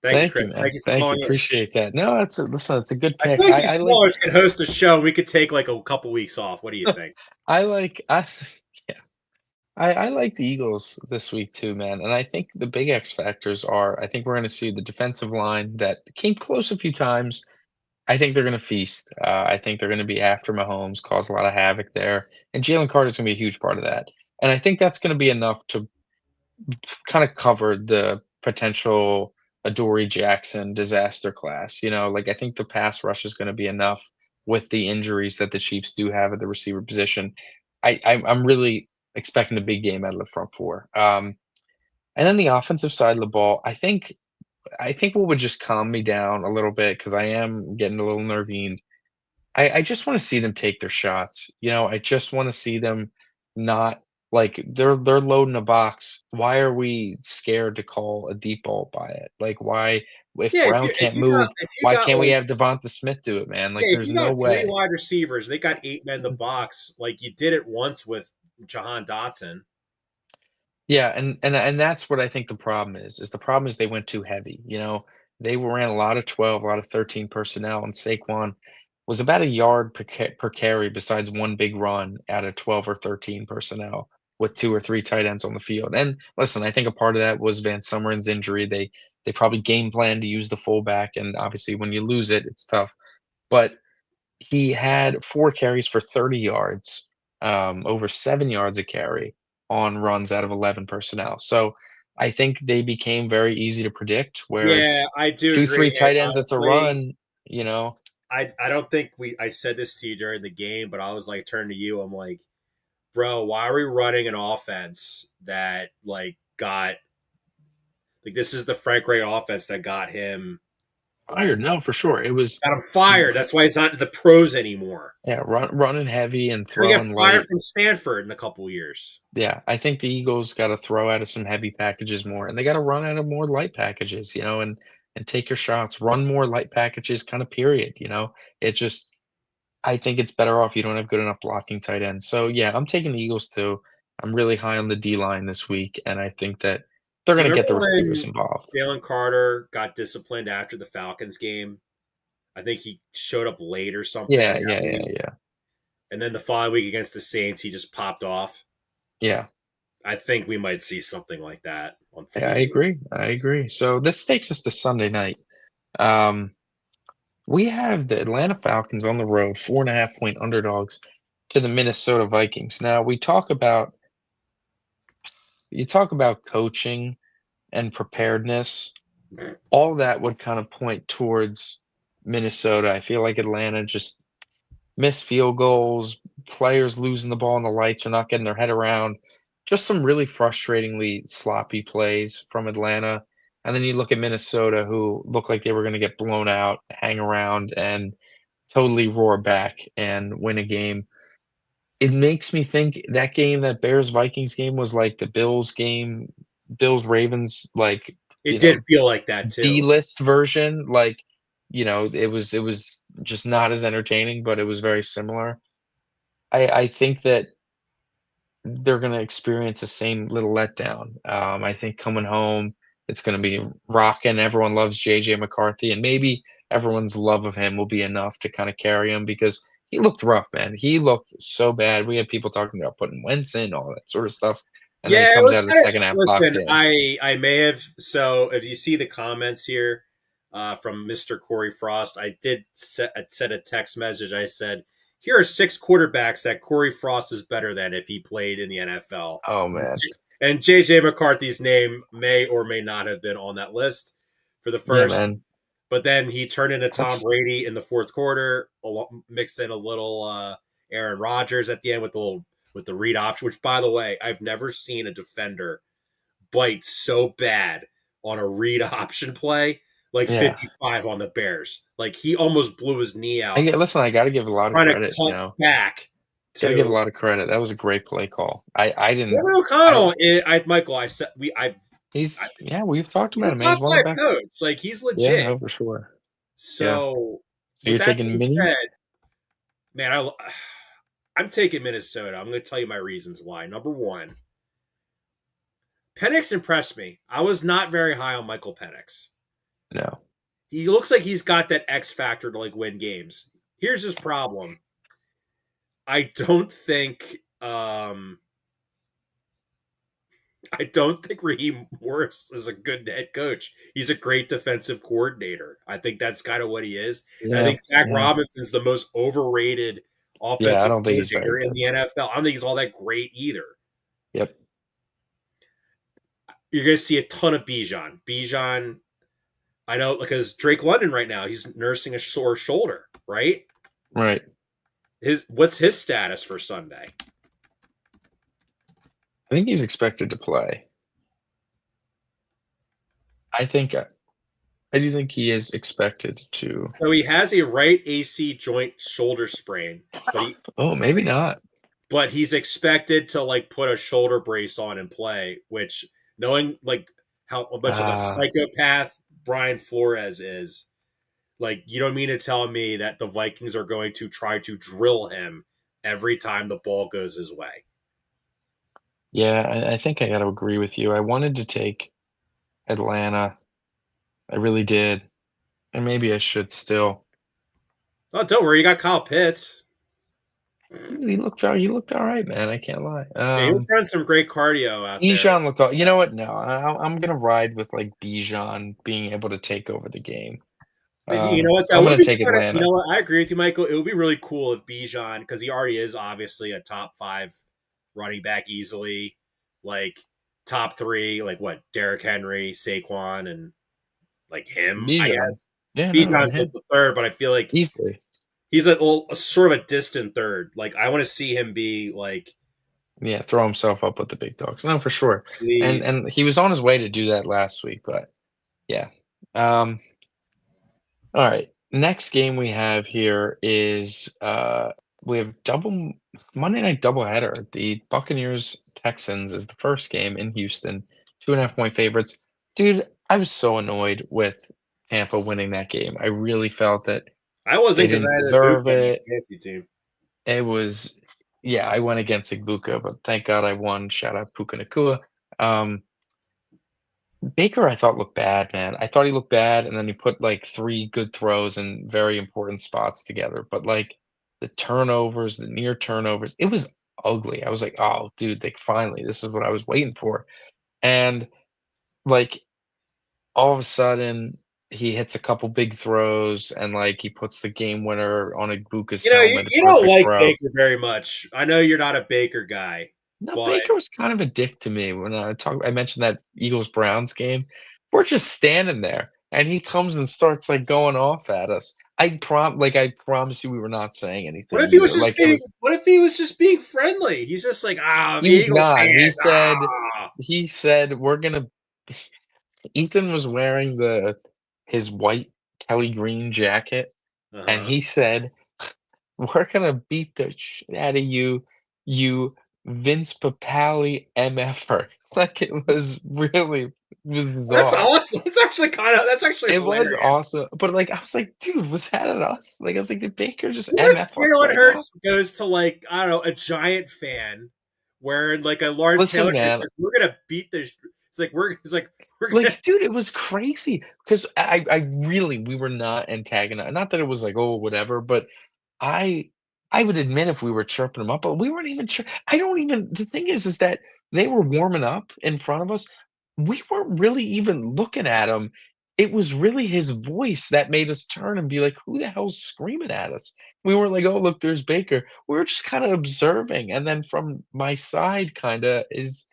Thank you, Thank you, Chris. man. Thank you for Thank you. calling in. Appreciate that. No, listen, it's a good I pick. feel like these I like callers can host a show. We could take like a couple weeks off. What do you think? I yeah. I like the Eagles this week too, man. And I think the big X factors are I think we're going to see the defensive line that came close a few times. I think they're going to feast. I think they're going to be after Mahomes, cause a lot of havoc there. And Jalen Carter's going to be a huge part of that. And I think that's going to be enough to kind of cover the potential Adoree Jackson disaster class. Like I think the pass rush is going to be enough with the injuries that the Chiefs do have at the receiver position. I'm really expecting a big game out of the front four. And then the offensive side of the ball, I think what would just calm me down a little bit because I am getting a little nervine. I just want to see them take their shots. I just want to see them not like they're loading a box. Why are we scared to call a deep ball by it? Like why if Yeah, Brown can't move, if you why got can't we like have Devonta Smith do it, man? Like yeah, if there's you no got 3 way. wide receivers, they got 8 men in the box. Like you did it once with Jahan Dotson. Yeah, and that's what I think the problem is the problem is they went too heavy. They ran a lot of 12, a lot of 13 personnel, and Saquon was about a yard per carry besides one big run out of 12 or 13 personnel with 2 or 3 tight ends on the field. And listen, I think a part of that was Van Summeren's injury. They probably game planned to use the fullback, and obviously when you lose it, it's tough. But he had 4 carries for 30 yards, over 7 yards a carry on runs out of 11 personnel. So I think they became very easy to predict where Yeah, it's I do 2, 3 agree. And tight ends, it's a honestly, run, you know. I don't think I said this to you during the game, but I was like turning to you. I'm like, bro, why are we running an offense that like got like this is the Frank Ray offense that got him Fired, no, for sure. It was fired. That's why he's not the pros anymore. yeah, running heavy and He'll get throwing fired light. from Stanford in a couple years. Yeah, I think the Eagles got to throw out of some heavy packages more, and they got to run out of more light packages, and take your shots, run more light packages, kind of period. It just I think it's better off you don't have good enough blocking tight ends. So yeah, I'm taking the Eagles too. I'm really high on the D line this week, and I think that they're Do going you to get the remember receivers when involved. Jalen Carter got disciplined after the Falcons game? I think he showed up late or something Yeah, that yeah, yeah, week. yeah, And then the following week against the Saints, he just popped off. yeah. I think we might see something like that for Yeah, the I Eagles. agree. I agree. So this takes us to Sunday night. Um, we have the Atlanta Falcons on the road, 4.5-point underdogs to the Minnesota Vikings. Now you talk about coaching and preparedness. All that would kind of point towards Minnesota. I feel like Atlanta just missed field goals, players losing the ball and the lights are not getting their head around. Just some really frustratingly sloppy plays from Atlanta. And then you look at Minnesota, who looked like they were going to get blown out, hang around, and totally roar back and win a game. It makes me think that game, that Bears Vikings game, was like the Bills game, Bills Ravens, like, It did feel like that too. D-list version. Like, it was just not as entertaining, but it was very similar. I think that they're gonna experience the same little letdown. I think coming home, it's gonna be rocking. Everyone loves JJ McCarthy, and maybe everyone's love of him will be enough to kind of carry him because he looked rough, man. He looked so bad. We had people talking about putting Wentz in, all that sort of stuff, and then he Yeah, it comes was out of the kind of. second half locked Listen, in. I may have. So if you see the comments here from Mr. Corey Frost, I did set a text message. I said, "Here are 6 quarterbacks that Corey Frost is better than if he played in the NFL." Oh man, And JJ McCarthy's name may or may not have been on that list for the yeah, first. man. But then he turned into Tom That's Brady in the fourth quarter, mixed in a little Aaron Rodgers at the end with the read option. Which, by the way, I've never seen a defender bite so bad on a read option play like yeah. 55 on the Bears. Like he almost blew his knee out Listen, I got to give a lot of trying to credit. cut back Got to give a to lot of credit. That was a great play call. I didn't. Kevin I O'Connell. Michael, I said yeah. We've talked he's about a him, man. top He's one of five the best. coach. Like he's Yeah, legit. no, for sure. Yeah. So So with you're that taking being mini? said, man, I'm taking Minnesota. I'm going to tell you my reasons why. Number one, Penix impressed me. I was not very high on Michael Penix. No. He looks like he's got that X factor to like win games. Here's his problem. I don't think Raheem Morris is a good head coach. He's a great defensive coordinator. I think that's kind of what he is. And I Yeah. think Zach Yeah. Robinson's the most overrated Yeah. I offensive don't think he's very coordinator in good. the NFL. I don't think he's all that great either. Yep. You're going to see a ton of Bijan. Bijan, I know because Drake London right now, he's nursing a sore shoulder, right? Right. What's his status for Sunday? I think he's expected to play. I think. I do think he is expected to. So he has a right AC joint shoulder sprain, Oh, maybe not. but he's expected to like put a shoulder brace on and play, which knowing like how much of a psychopath Brian Flores is, like you don't mean to tell me that the Vikings are going to try to drill him every time the ball goes his way. Yeah, I think I got to agree with you. I wanted to take Atlanta. I really did, and maybe I should still. Oh, don't worry, you got Kyle Pitts. He looked all right, man. I can't lie. Yeah, he was running some great cardio out there. Bijan looked all. You know what? No, I'm gonna ride with like Bijan being able to take over the game. You know what? So That I'm would gonna be take kind of. You Atlanta. know what? I agree with you, Michael. It would be really cool if Bijan, because he already is obviously a top 5 running back easily, like top 3, like what Derrick Henry, Saquon, and like him. I Bijan. guess Yeah, no, Bijan's him like the third, but I feel like easily. he's a sort of a distant third. Like I want to see him be like Yeah, throw himself up with the big dogs. No, for sure. the. And he was on his way to do that last week, but yeah. All right. Next game we have here is we have double Monday night doubleheader. The Buccaneers Texans is the first game in Houston. 2.5-point favorites. Dude, I was so annoyed with Tampa winning that game. I really felt that I they wasn't because I didn't had a nuke deserve on my it. fantasy team. It was Yeah, I went against Igbuka, but thank God I won. Shout out Puka Nakua. Baker, I thought looked bad, man. I thought he looked bad, and then he put like three good throws in very important spots together. But like the turnovers, the near turnovers, it was ugly. I was like, oh, dude, like finally, this is what I was waiting for. And like all of a sudden, he hits a couple big throws, and like he puts the game winner on Igbuka's helmet, a You don't perfect like throw. Baker very much. I know you're not a Baker guy, No, but Baker was kind of a dick to me when I mentioned that Eagles-Browns game. We're just standing there, and he comes and starts, like, going off at us. I promise you we were not saying what anything if he was either, just like, it being? was What if he was just being friendly? He's just like, he was Eagle not. He fans, said he said, "We're gonna." Ethan was wearing his white Kelly green jacket, Uh and huh. he said, "We're gonna beat the shit out of you, you Vince Papale MFer." Like, it was That's bizarre. awesome. That's actually It was hilarious. awesome, but, like, I was like, "Dude, was that at us?" Like, I was like, "Did Baker just What if MF us Jalen right now?" Hurts goes to like I don't know a Giant fan wearing like a Lawrence Listen, Taylor and man, says we're gonna beat this. It's like we're gonna. like, dude, it was crazy because I really we were not antagonized. Not that it was like, "Oh, whatever," but I I would admit if we were chirping them up, but we weren't even I don't even the thing is that they were warming up in front of us. We weren't really even looking at him. It was really his voice that made us turn and be like, "Who the hell's screaming at us?" We weren't like, "Oh, look, there's Baker." We were just kind of observing, and then from my side, kinda is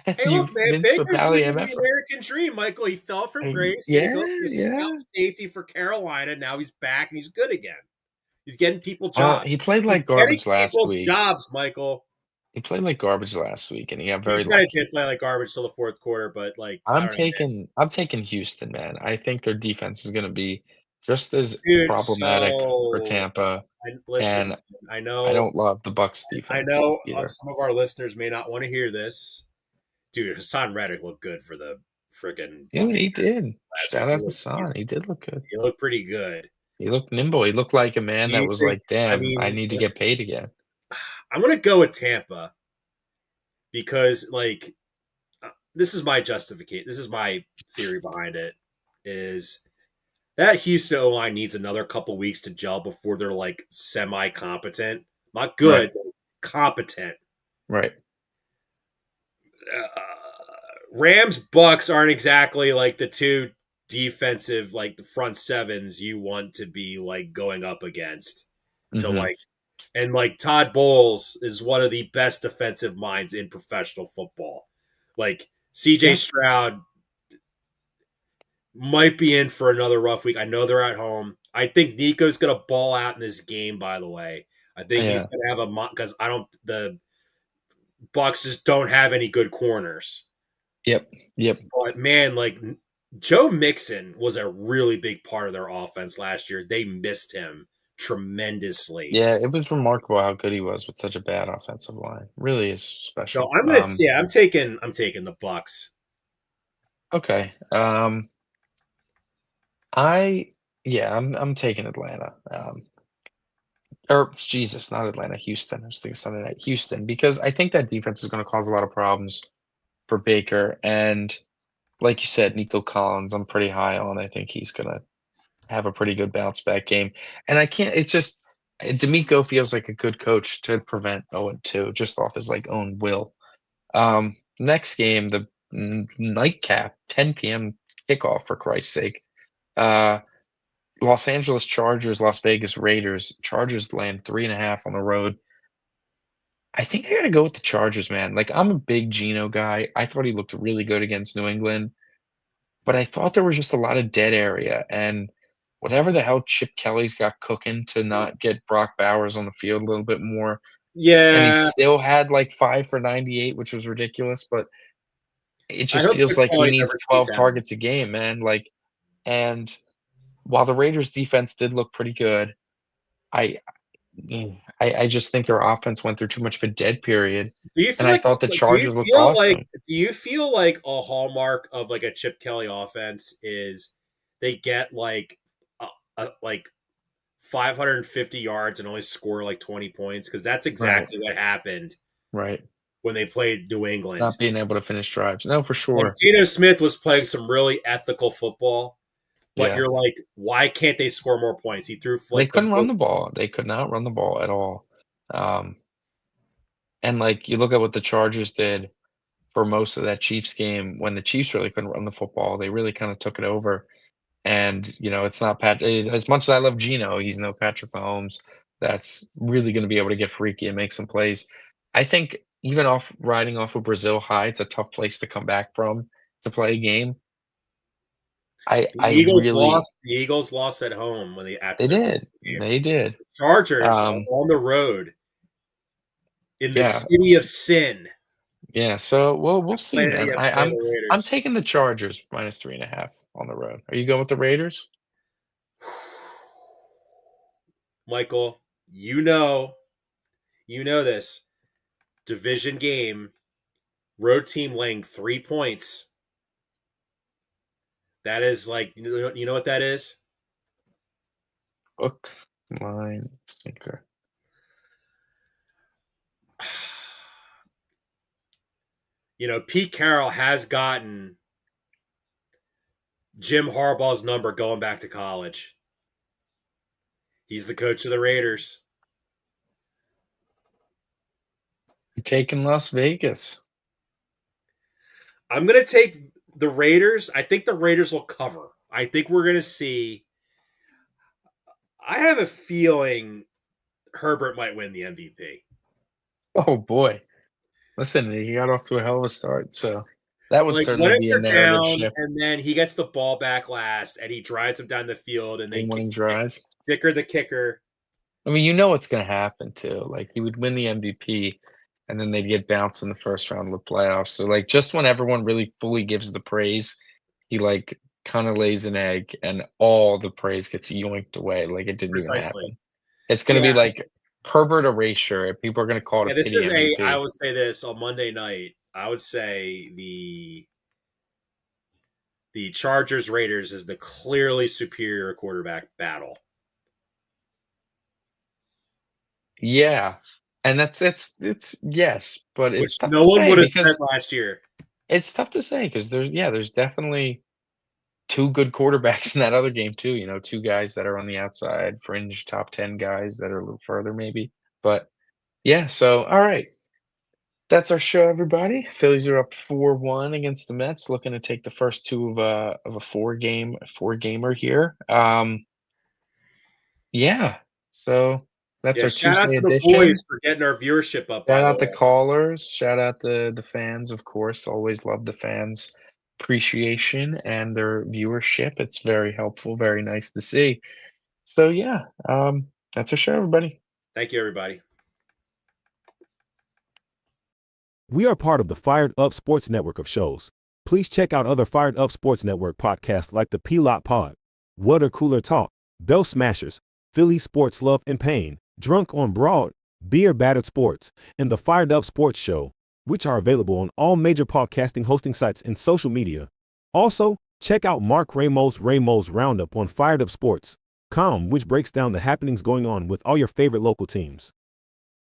Hey, you look, man, Vince Baker's Papale living the MFer. American dream, Michael. He fell from grace. He had to Yeah, go to yeah. scout safety for Carolina. Now he's back and he's good again. He's getting people jobs. He played He's like getting garbage last people week. jobs, Michael. He played like garbage last week, and he got He very kind of lucky. did play like garbage till the fourth quarter, but like I don't know, man. I'm taking Houston, man. I think their defense is gonna be just as Dude. problematic for So Tampa, listen, and I I know, don't love the Bucks I defense know, either. some of our listeners may not want to hear this. Dude, Hassan Reddick looked good for the freaking Dude, he Buccaneers did. last week. Shout out to Son. He did look good. He looked pretty good. He looked nimble. He looked like a Do man that you was think? like, I "Damn, I mean, need to get paid again." I'm gonna go with Tampa because, like, this is my justification. This is my theory behind it. Is that Houston O line needs another couple weeks to gel before they're like semi competent, not Right, good, competent. right. Uh, Rams Bucks aren't exactly like the two defensive like the front sevens you want to be like going up against to Mhm. like and like Todd Bowles is one of the best defensive minds in professional football. Like CJ Yeah, Stroud might be in for another rough week. I know they're at home. I think Nico's going to ball out in this game, by the way. I think he's yeah. going to have because I don't the Bucks just don't have any good corners. Yep, yep. But man, like Joe Mixon was a really big part of their offense last year. They missed him tremendously. Yeah, it was remarkable how good he was with such a bad offensive line. Really is So special. I'm taking the Bucks. Okay. I yeah, I'm taking Atlanta. Or Jesus, not Atlanta, Houston. I was thinking Sunday night, Houston, because I think that defense is going to cause a lot of problems for Baker. And like you said, Nico Collins, I'm pretty high on. I think he's going to have a pretty good bounce back game. And I can't. It's just D'Amico feels like a good coach to prevent 0-2 just off his like own will. Next game, the nightcap, 10 p.m. kickoff for Christ's sake. Uh, Los Angeles Chargers, Las Vegas Raiders. Chargers land 3.5 on the road. I think I gotta go with the Chargers, man. Like I'm a big Geno guy. I thought he looked really good against New England, but I thought there was just a lot of dead area. And whatever the hell Chip Kelly's got cooking to not get Brock Bowers on the field a little bit more. And he Yeah, still had like 5 for 98, which was ridiculous, but it I just hope feels Chip like he Kelly never needs sees 12 that. targets a game, man. Like, and while the Raiders defense did look pretty good, I I just think their offense went through too much of a dead period, Do you and feel I like thought the Chargers looked awesome. a hallmark of like a Chip Kelly offense is they get like like 550 yards and only score like 20 points? Because that's exactly what happened Right. when they played New England. Not being able to finish drives. No, for Like, sure. Geno Smith was playing some really ethical football, but Yeah. you're like, why can't they score more points? He threw They like the couldn't run most. the ball. They could not run the ball at all. And like you look at what the Chargers did for most of that Chiefs game when the Chiefs really couldn't run the football. They really kind of took it over. And it's not as much as I love Geno, he's no Patrick Mahomes. That's really going to be able to get freaky and make some plays. I think even riding off of Brazil high, it's a tough place to come back from to play a game. The I Eagles really lost. The Eagles lost at home after they their did. game. They did. Chargers are on the road in the Yeah. city of sin. Yeah, so we'll see, man. Play I'm the I'm Raiders. taking the Chargers minus 3.5 on the road. Are you going with the Raiders? Michael, you know this division game. Road team laying 3 points. That is like, you know what that is? Hook, line, sinker. Pete Carroll has gotten Jim Harbaugh's number going back to college. He's the coach of the Raiders. You're taking Las Vegas. I'm going to take the Raiders. I think the Raiders will cover. I think we're going to see. I have a feeling Herbert might win the MVP. Oh boy. Listen, he got off to a hell of a start, so that would Like, certainly what if be a they're narrative down shift. and then he gets the ball back last and he drives them down the field and they Game-winning drive. sticker the kicker. I mean, what's going to happen too. Like he would win the MVP, and then they'd get bounced in the first round of the playoffs. So like, just when everyone really fully gives the praise, he like kind of lays an egg, and all the praise gets yoinked away. Like it didn't even Precisely. happen. It's going to be like Herbert erasure. People are going to call it a This pity is MVP. I would say this on Monday night. I would say the Chargers Raiders is the clearly superior quarterback battle. Yeah, and it's yes, but Which it's tough no to one say would have said because last year. it's tough to say because there's definitely two good quarterbacks in that other game too. Two guys that are on the outside, fringe top 10 guys that are a little further maybe. But yeah, so all right. That's our show, everybody. Phillies are up 4-1 against the Mets, looking to take the first two of a four-gamer here. Yeah. So that's Yeah, our shout out Tuesday to the edition. boys for getting our viewership up, by Shout the out the way. callers. Shout out the fans, of course. Always love the fans' appreciation and their viewership. It's very helpful, very nice to see. So yeah, that's our show, everybody. Thank you, everybody. We are part of the Fired Up Sports Network of shows. Please check out other Fired Up Sports Network podcasts like the P-Lot Water Cooler Talk, Bell Smashers, Philly Sports Love and Pain, Drunk on Broad, Beer Battered Sports, and the Fired Up Sports Show, which are available on all major podcasting hosting sites and social media. Also, check out Mark Ramos' Roundup on firedupsports.com, which breaks down the happenings going on with all your favorite local teams.